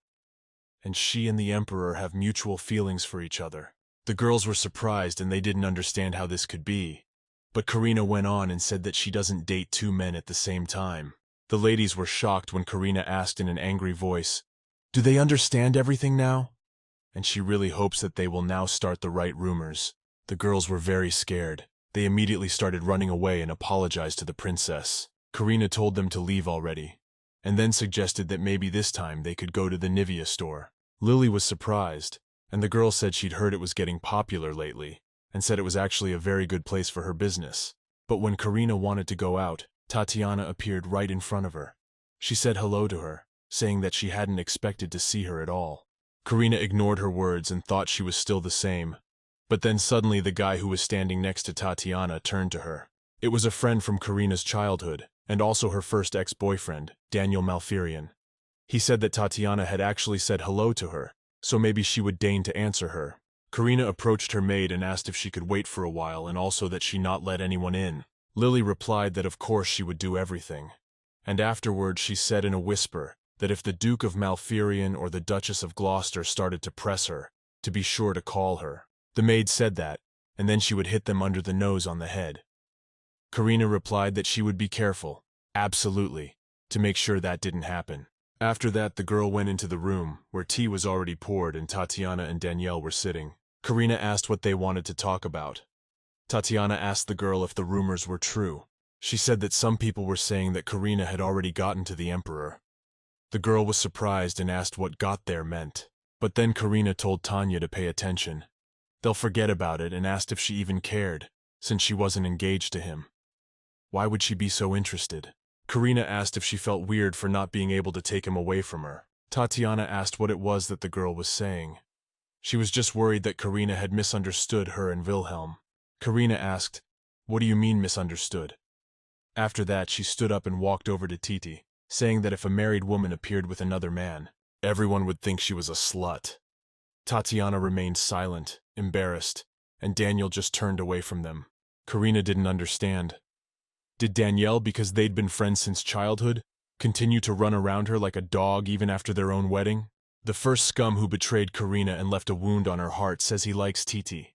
and she and the Emperor have mutual feelings for each other. The girls were surprised and they didn't understand how this could be. But Karina went on and said that she doesn't date two men at the same time. The ladies were shocked when Karina asked in an angry voice, do they understand everything now? And she really hopes that they will now start the right rumors. The girls were very scared. They immediately started running away and apologized to the princess. Karina told them to leave already, and then suggested that maybe this time they could go to the Nivea store. Lily was surprised, and the girl said she'd heard it was getting popular lately, and said it was actually a very good place for her business. But when Karina wanted to go out, Tatiana appeared right in front of her. She said hello to her, saying that she hadn't expected to see her at all. Karina ignored her words and thought she was still the same. But then suddenly the guy who was standing next to Tatiana turned to her. It was a friend from Karina's childhood, and also her first ex-boyfriend, Daniel Malfurion. He said that Tatiana had actually said hello to her, so maybe she would deign to answer her. Karina approached her maid and asked if she could wait for a while and also that she not let anyone in. Lily replied that of course she would do everything. And afterward she said in a whisper that if the Duke of Malfurion or the Duchess of Gloucester started to press her, to be sure to call her. The maid said that, and then she would hit them under the nose on the head. Karina replied that she would be careful, absolutely, to make sure that didn't happen. After that, the girl went into the room, where tea was already poured and Tatiana and Danielle were sitting. Karina asked what they wanted to talk about. Tatiana asked the girl if the rumors were true. She said that some people were saying that Karina had already gotten to the Emperor. The girl was surprised and asked what got there meant. But then Karina told Tanya to pay attention. They'll forget about it, and asked if she even cared, since she wasn't engaged to him. Why would she be so interested? Karina asked if she felt weird for not being able to take him away from her. Tatiana asked what it was that the girl was saying. She was just worried that Karina had misunderstood her and Wilhelm. Karina asked, what do you mean misunderstood? After that, she stood up and walked over to Titi, saying that if a married woman appeared with another man, everyone would think she was a slut. Tatiana remained silent, embarrassed, and Daniel just turned away from them. Karina didn't understand. Did Danielle, because they'd been friends since childhood, continue to run around her like a dog even after their own wedding? The first scum who betrayed Karina and left a wound on her heart says he likes Titi,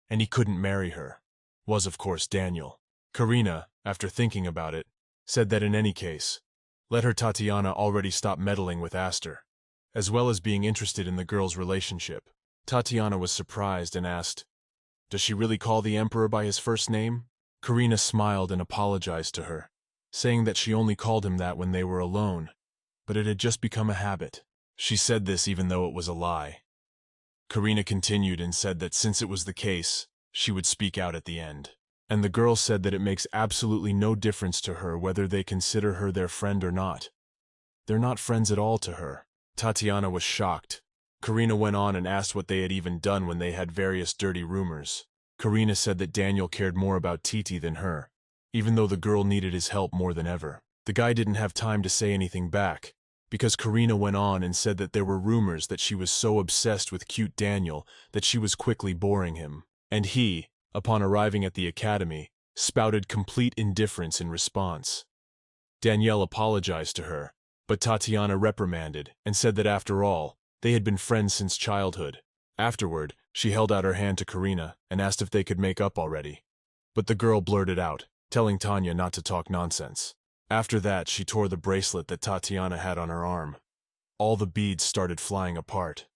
and he couldn't marry her, was of course Daniel. Karina, after thinking about it, said that in any case, let her Tatiana already stop meddling with Aster, as well as being interested in the girl's relationship. Tatiana was surprised and asked, does she really call the Emperor by his first name? Karina smiled and apologized to her, saying that she only called him that when they were alone, but it had just become a habit. She said this even though it was a lie. Karina continued and said that since it was the case, she would speak out at the end. And the girl said that it makes absolutely no difference to her whether they consider her their friend or not. They're not friends at all to her. Tatiana was shocked. Karina went on and asked what they had even done when they had various dirty rumors. Karina said that Daniel cared more about Titi than her, even though the girl needed his help more than ever. The guy didn't have time to say anything back, because Karina went on and said that there were rumors that she was so obsessed with cute Daniel that she was quickly boring him. And he, upon arriving at the academy, spouted complete indifference in response. Danielle apologized to her, but Tatiana reprimanded and said that after all, they had been friends since childhood. Afterward, she held out her hand to Karina and asked if they could make up already. But the girl blurted out, telling Tanya not to talk nonsense. After that, she tore the bracelet that Tatiana had on her arm. All the beads started flying apart.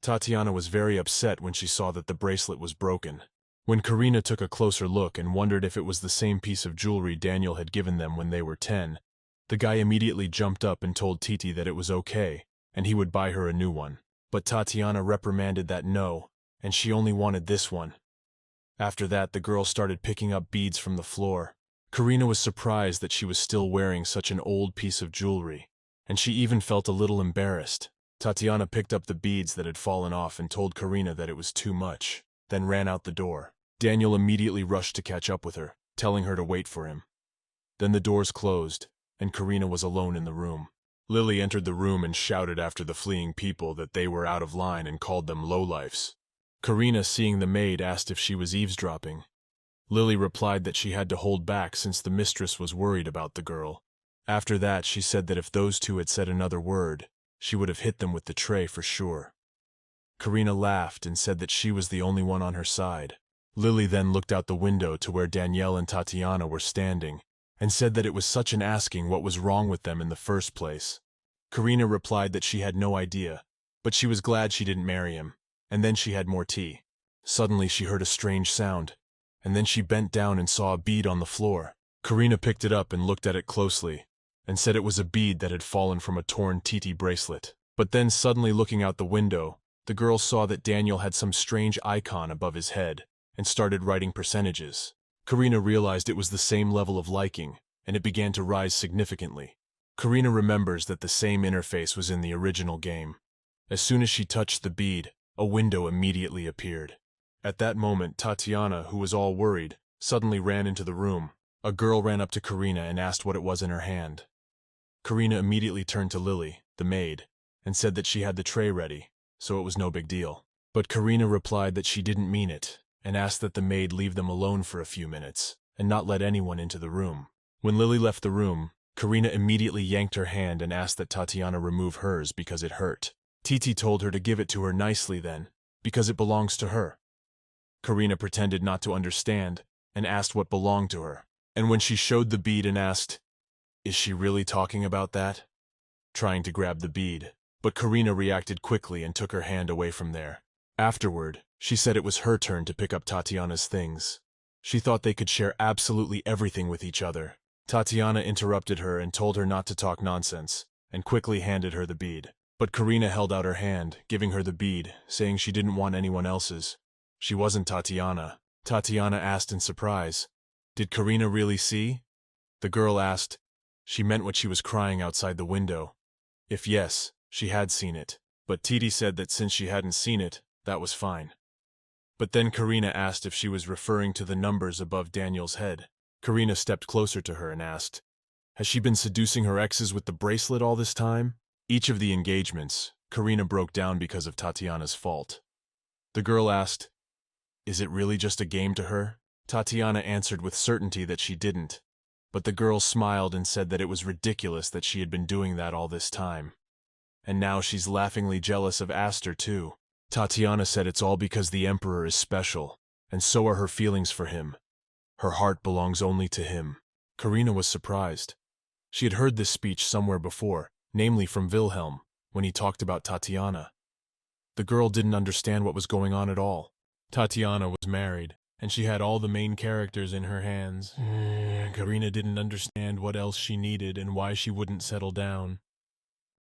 Tatiana was very upset when she saw that the bracelet was broken. When Karina took a closer look and wondered if it was the same piece of jewelry Daniel had given them when they were 10, the guy immediately jumped up and told Titi that it was okay, and he would buy her a new one. But Tatiana reprimanded that no, and she only wanted this one. After that, the girl started picking up beads from the floor. Karina was surprised that she was still wearing such an old piece of jewelry, and she even felt a little embarrassed. Tatiana picked up the beads that had fallen off and told Karina that it was too much, then ran out the door. Daniel immediately rushed to catch up with her, telling her to wait for him. Then the doors closed, and Karina was alone in the room. Lily entered the room and shouted after the fleeing people that they were out of line and called them lowlifes. Karina, seeing the maid, asked if she was eavesdropping. Lily replied that she had to hold back since the mistress was worried about the girl. After that, she said that if those two had said another word, she would have hit them with the tray for sure. Karina laughed and said that she was the only one on her side. Lily then looked out the window to where Danielle and Tatiana were standing, and said that it was such an asking what was wrong with them in the first place. Karina replied that she had no idea, but she was glad she didn't marry him, and then she had more tea. Suddenly she heard a strange sound, and then she bent down and saw a bead on the floor. Karina picked it up and looked at it closely, and said it was a bead that had fallen from a torn Titi bracelet. But then suddenly looking out the window, the girl saw that Daniel had some strange icon above his head, and started writing percentages. Karina realized it was the same level of liking, and it began to rise significantly. Karina remembers that the same interface was in the original game. As soon as she touched the bead, a window immediately appeared. At that moment, Tatiana, who was all worried, suddenly ran into the room. A girl ran up to Karina and asked what it was in her hand. Karina immediately turned to Lily, the maid, and said that she had the tray ready, so it was no big deal. But Karina replied that she didn't mean it, and asked that the maid leave them alone for a few minutes, and not let anyone into the room. When Lily left the room, Karina immediately yanked her hand and asked that Tatiana remove hers because it hurt. Titi told her to give it to her nicely then, because it belongs to her. Karina pretended not to understand, and asked what belonged to her. And when she showed the bead and asked, "Is she really talking about that?" trying to grab the bead, but Karina reacted quickly and took her hand away from there. Afterward, she said it was her turn to pick up Tatiana's things. She thought they could share absolutely everything with each other. Tatiana interrupted her and told her not to talk nonsense, and quickly handed her the bead. But Karina held out her hand, giving her the bead, saying she didn't want anyone else's. She wasn't Tatiana. Tatiana asked in surprise, "Did Karina really see?" The girl asked, she meant what she was crying outside the window. If yes, she had seen it, but Titi said that since she hadn't seen it, that was fine. But then Karina asked if she was referring to the numbers above Daniel's head. Karina stepped closer to her and asked, "Has she been seducing her exes with the bracelet all this time?" Each of the engagements, Karina broke down because of Tatiana's fault. The girl asked, "Is it really just a game to her?" Tatiana answered with certainty that she didn't, but the girl smiled and said that it was ridiculous that she had been doing that all this time. And now she's laughingly jealous of Aster too. Tatiana said it's all because the Emperor is special, and so are her feelings for him. Her heart belongs only to him. Karina was surprised. She had heard this speech somewhere before, namely from Wilhelm, when he talked about Tatiana. The girl didn't understand what was going on at all. Tatiana was married, and she had all the main characters in her hands. Karina didn't understand what else she needed and why she wouldn't settle down.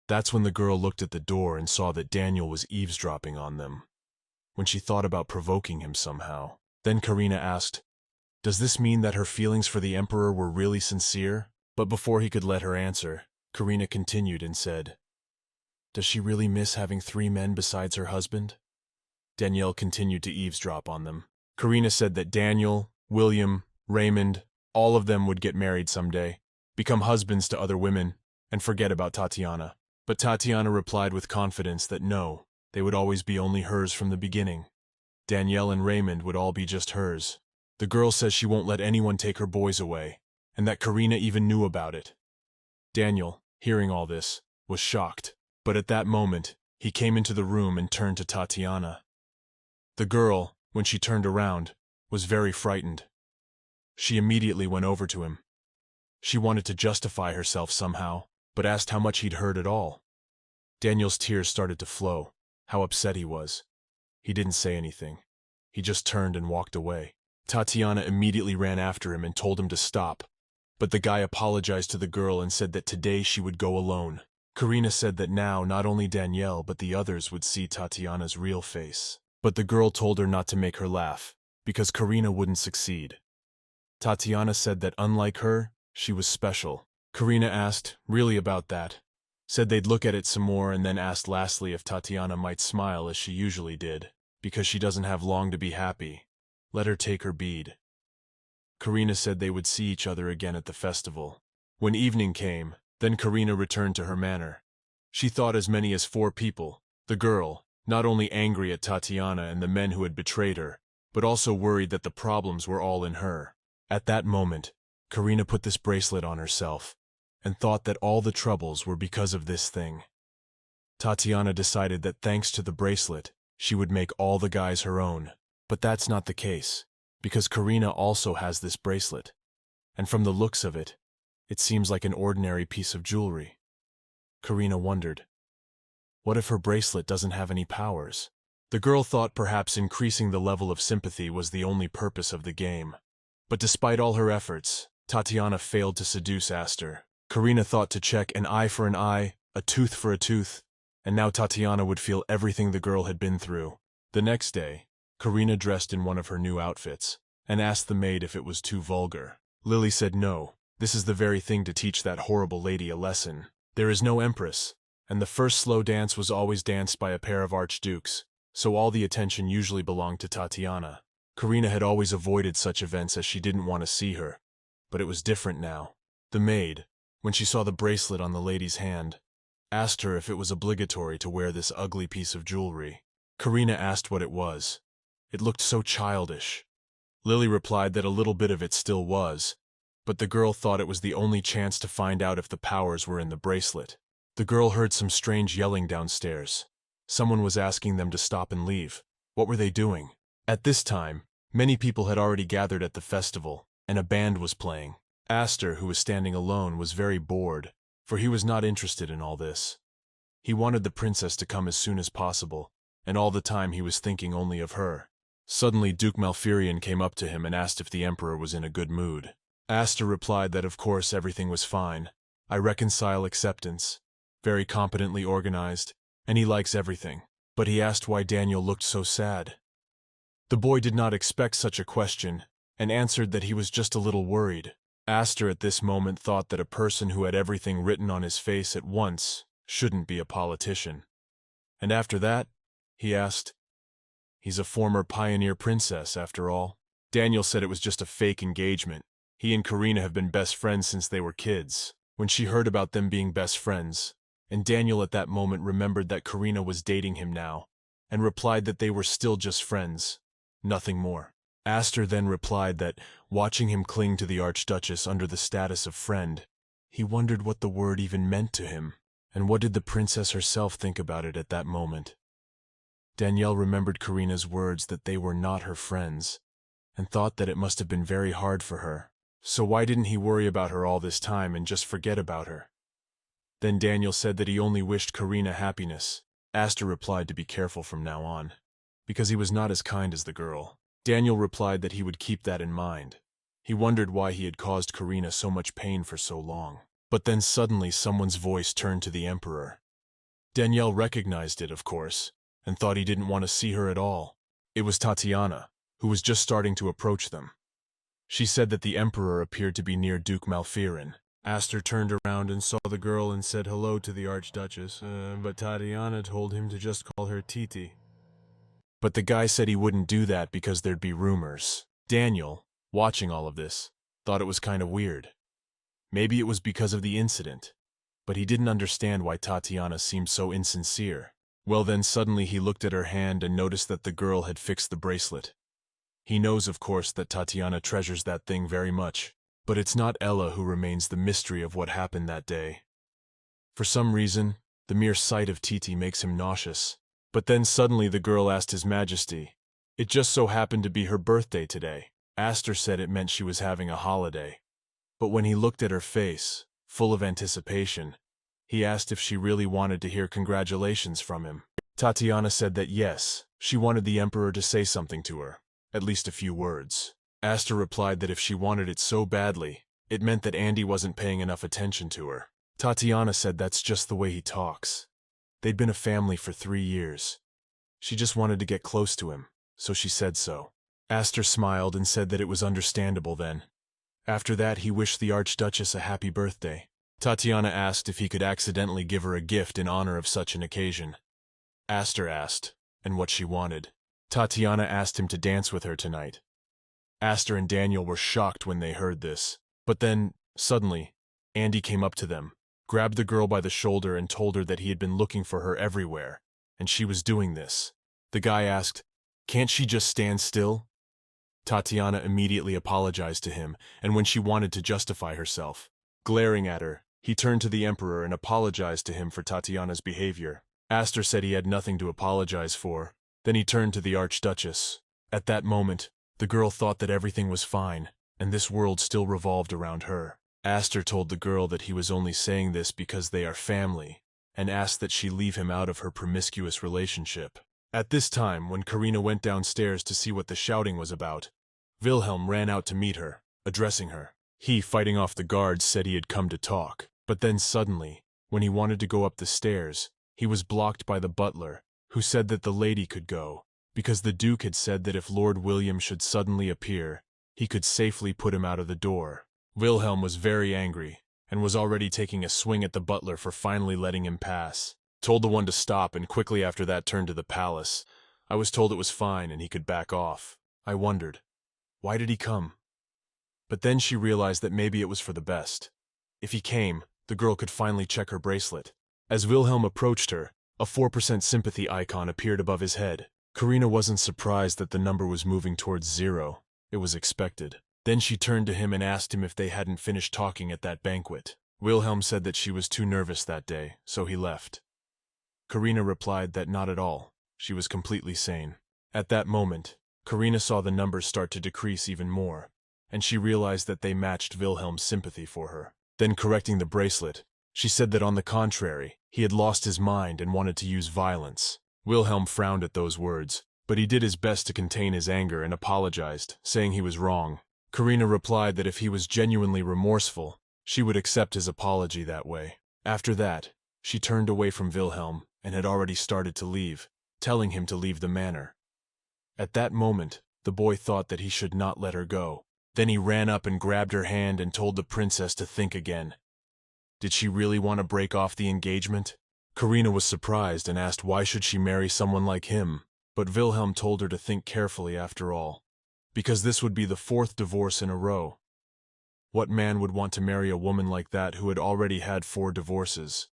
That's when the girl looked at the door and saw that Daniel was eavesdropping on them, when she thought about provoking him somehow. Then Karina asked, Does this mean that her feelings for the emperor were really sincere? But before he could let her answer, Karina continued and said, "Does she really miss having 3 men besides her husband?" Danielle continued to eavesdrop on them. Karina said that Daniel, William, Raymond, all of them would get married someday, become husbands to other women, and forget about Tatiana. But Tatiana replied with confidence that no, they would always be only hers from the beginning. Danielle and Raymond would all be just hers. The girl says she won't let anyone take her boys away, and that Karina even knew about it. Daniel, hearing all this, was shocked. But at that moment, he came into the room and turned to Tatiana. The girl, when she turned around, was very frightened. She immediately went over to him. She wanted to justify herself somehow, but asked how much he'd heard at all. Daniel's tears started to flow. How upset he was. He didn't say anything. He just turned and walked away. Tatiana immediately ran after him and told him to stop. But the guy apologized to the girl and said that today she would go alone. Karina said that now not only Danielle but the others would see Tatiana's real face. But the girl told her not to make her laugh, because Karina wouldn't succeed. Tatiana said that unlike her, she was special. Karina asked, really about that? Said they'd look at it some more and then asked lastly if Tatiana might smile as she usually did, because she doesn't have long to be happy. Let her take her bead. Karina said they would see each other again at the festival. When evening came, then Karina returned to her manor. She thought as many as 4 people, the girl, not only angry at Tatiana and the men who had betrayed her, but also worried that the problems were all in her. At that moment, Karina put this bracelet on herself, and thought that all the troubles were because of this thing. Tatiana decided that thanks to the bracelet, she would make all the guys her own. But that's not the case, because Karina also has this bracelet, and from the looks of it, it seems like an ordinary piece of jewelry. Karina wondered, what if her bracelet doesn't have any powers? The girl thought perhaps increasing the level of sympathy was the only purpose of the game. But despite all her efforts, Tatiana failed to seduce Aster. Karina thought to check an eye for an eye, a tooth for a tooth, and now Tatiana would feel everything the girl had been through. The next day, Karina dressed in one of her new outfits, and asked the maid if it was too vulgar. Lily said no, this is the very thing to teach that horrible lady a lesson. There is no empress, and the first slow dance was always danced by a pair of archdukes, so all the attention usually belonged to Tatiana. Karina had always avoided such events as she didn't want to see her, but it was different now. The maid, when she saw the bracelet on the lady's hand, asked her if it was obligatory to wear this ugly piece of jewelry. Karina asked what it was. It looked so childish. Lily replied that a little bit of it still was, but the girl thought it was the only chance to find out if the powers were in the bracelet. The girl heard some strange yelling downstairs. Someone was asking them to stop and leave. What were they doing? At this time, many people had already gathered at the festival, and a band was playing. Aster, who was standing alone, was very bored, for he was not interested in all this. He wanted the princess to come as soon as possible, and all the time he was thinking only of her. Suddenly Duke Malfurion came up to him and asked if the emperor was in a good mood. Aster replied that of course everything was fine. I reconcile acceptance, very competently organized, and he likes everything. But he asked why Daniel looked so sad. The boy did not expect such a question, and answered that he was just a little worried. Aster at this moment thought that a person who had everything written on his face at once shouldn't be a politician. And after that, he asked, he's a former pioneer princess, after all. Daniel said it was just a fake engagement. He and Karina have been best friends since they were kids. When she heard about them being best friends, and Daniel at that moment remembered that Karina was dating him now, and replied that they were still just friends, nothing more. Aster then replied that, watching him cling to the Archduchess under the status of friend, he wondered what the word even meant to him, and what did the princess herself think about it at that moment. Danielle remembered Karina's words that they were not her friends, and thought that it must have been very hard for her. So why didn't he worry about her all this time and just forget about her? Then Daniel said that he only wished Karina happiness. Aster replied to be careful from now on, because he was not as kind as the girl. Daniel replied that he would keep that in mind. He wondered why he had caused Karina so much pain for so long. But then suddenly someone's voice turned to the emperor. Danielle recognized it, of course, and thought he didn't want to see her at all. It was Tatiana, who was just starting to approach them. She said that the emperor appeared to be near Duke Malferin. Aster turned around and saw the girl and said hello to the Archduchess, but Tatiana told him to just call her Titi. But the guy said he wouldn't do that because there'd be rumors. Daniel, watching all of this, thought it was kind of weird. Maybe it was because of the incident, but he didn't understand why Tatiana seemed so insincere. Well, then suddenly he looked at her hand and noticed that the girl had fixed the bracelet. He knows, of course, that Tatiana treasures that thing very much, but it's not Ella who remains the mystery of what happened that day. For some reason, the mere sight of Titi makes him nauseous. But then suddenly the girl asked His Majesty. It just so happened to be her birthday today. Aster said it meant she was having a holiday. But when he looked at her face, full of anticipation, he asked if she really wanted to hear congratulations from him. Tatiana said that yes, she wanted the emperor to say something to her, at least a few words. Aster replied that if she wanted it so badly, it meant that Andy wasn't paying enough attention to her. Tatiana said that's just the way he talks. They'd been a family for 3 years. She just wanted to get close to him, so she said so. Aster smiled and said that it was understandable then. After that, he wished the Archduchess a happy birthday. Tatiana asked if he could accidentally give her a gift in honor of such an occasion. Aster asked, and what she wanted. Tatiana asked him to dance with her tonight. Aster and Daniel were shocked when they heard this. But then, suddenly, Andy came up to them, grabbed the girl by the shoulder and told her that he had been looking for her everywhere, and she was doing this. The guy asked, "Can't she just stand still?" Tatiana immediately apologized to him, and when she wanted to justify herself, glaring at her, he turned to the emperor and apologized to him for Tatiana's behavior. Aster said he had nothing to apologize for. Then he turned to the Archduchess. At that moment, the girl thought that everything was fine, and this world still revolved around her. Aster told the girl that he was only saying this because they are family, and asked that she leave him out of her promiscuous relationship. At this time, when Karina went downstairs to see what the shouting was about, Wilhelm ran out to meet her, addressing her. He, fighting off the guards, said he had come to talk. But then suddenly, when he wanted to go up the stairs, he was blocked by the butler, who said that the lady could go, because the Duke had said that if Lord William should suddenly appear, he could safely put him out of the door. Wilhelm was very angry, and was already taking a swing at the butler for finally letting him pass. Told the one to stop, and quickly after that turned to the palace. I was told it was fine and he could back off. I wondered, why did he come? But then she realized that maybe it was for the best. If he came, the girl could finally check her bracelet. As Wilhelm approached her, a 4% sympathy icon appeared above his head. Karina wasn't surprised that the number was moving towards 0. It was expected. Then she turned to him and asked him if they hadn't finished talking at that banquet. Wilhelm said that she was too nervous that day, so he left. Karina replied that not at all. She was completely sane. At that moment, Karina saw the numbers start to decrease even more, and she realized that they matched Wilhelm's sympathy for her. Then, correcting the bracelet, she said that on the contrary, he had lost his mind and wanted to use violence. Wilhelm frowned at those words, but he did his best to contain his anger and apologized, saying he was wrong. Karina replied that if he was genuinely remorseful, she would accept his apology that way. After that, she turned away from Wilhelm and had already started to leave, telling him to leave the manor. At that moment, the boy thought that he should not let her go. Then he ran up and grabbed her hand and told the princess to think again. Did she really want to break off the engagement? Karina was surprised and asked why should she marry someone like him, but Wilhelm told her to think carefully after all, because this would be the 4th divorce in a row. What man would want to marry a woman like that who had already had 4 divorces?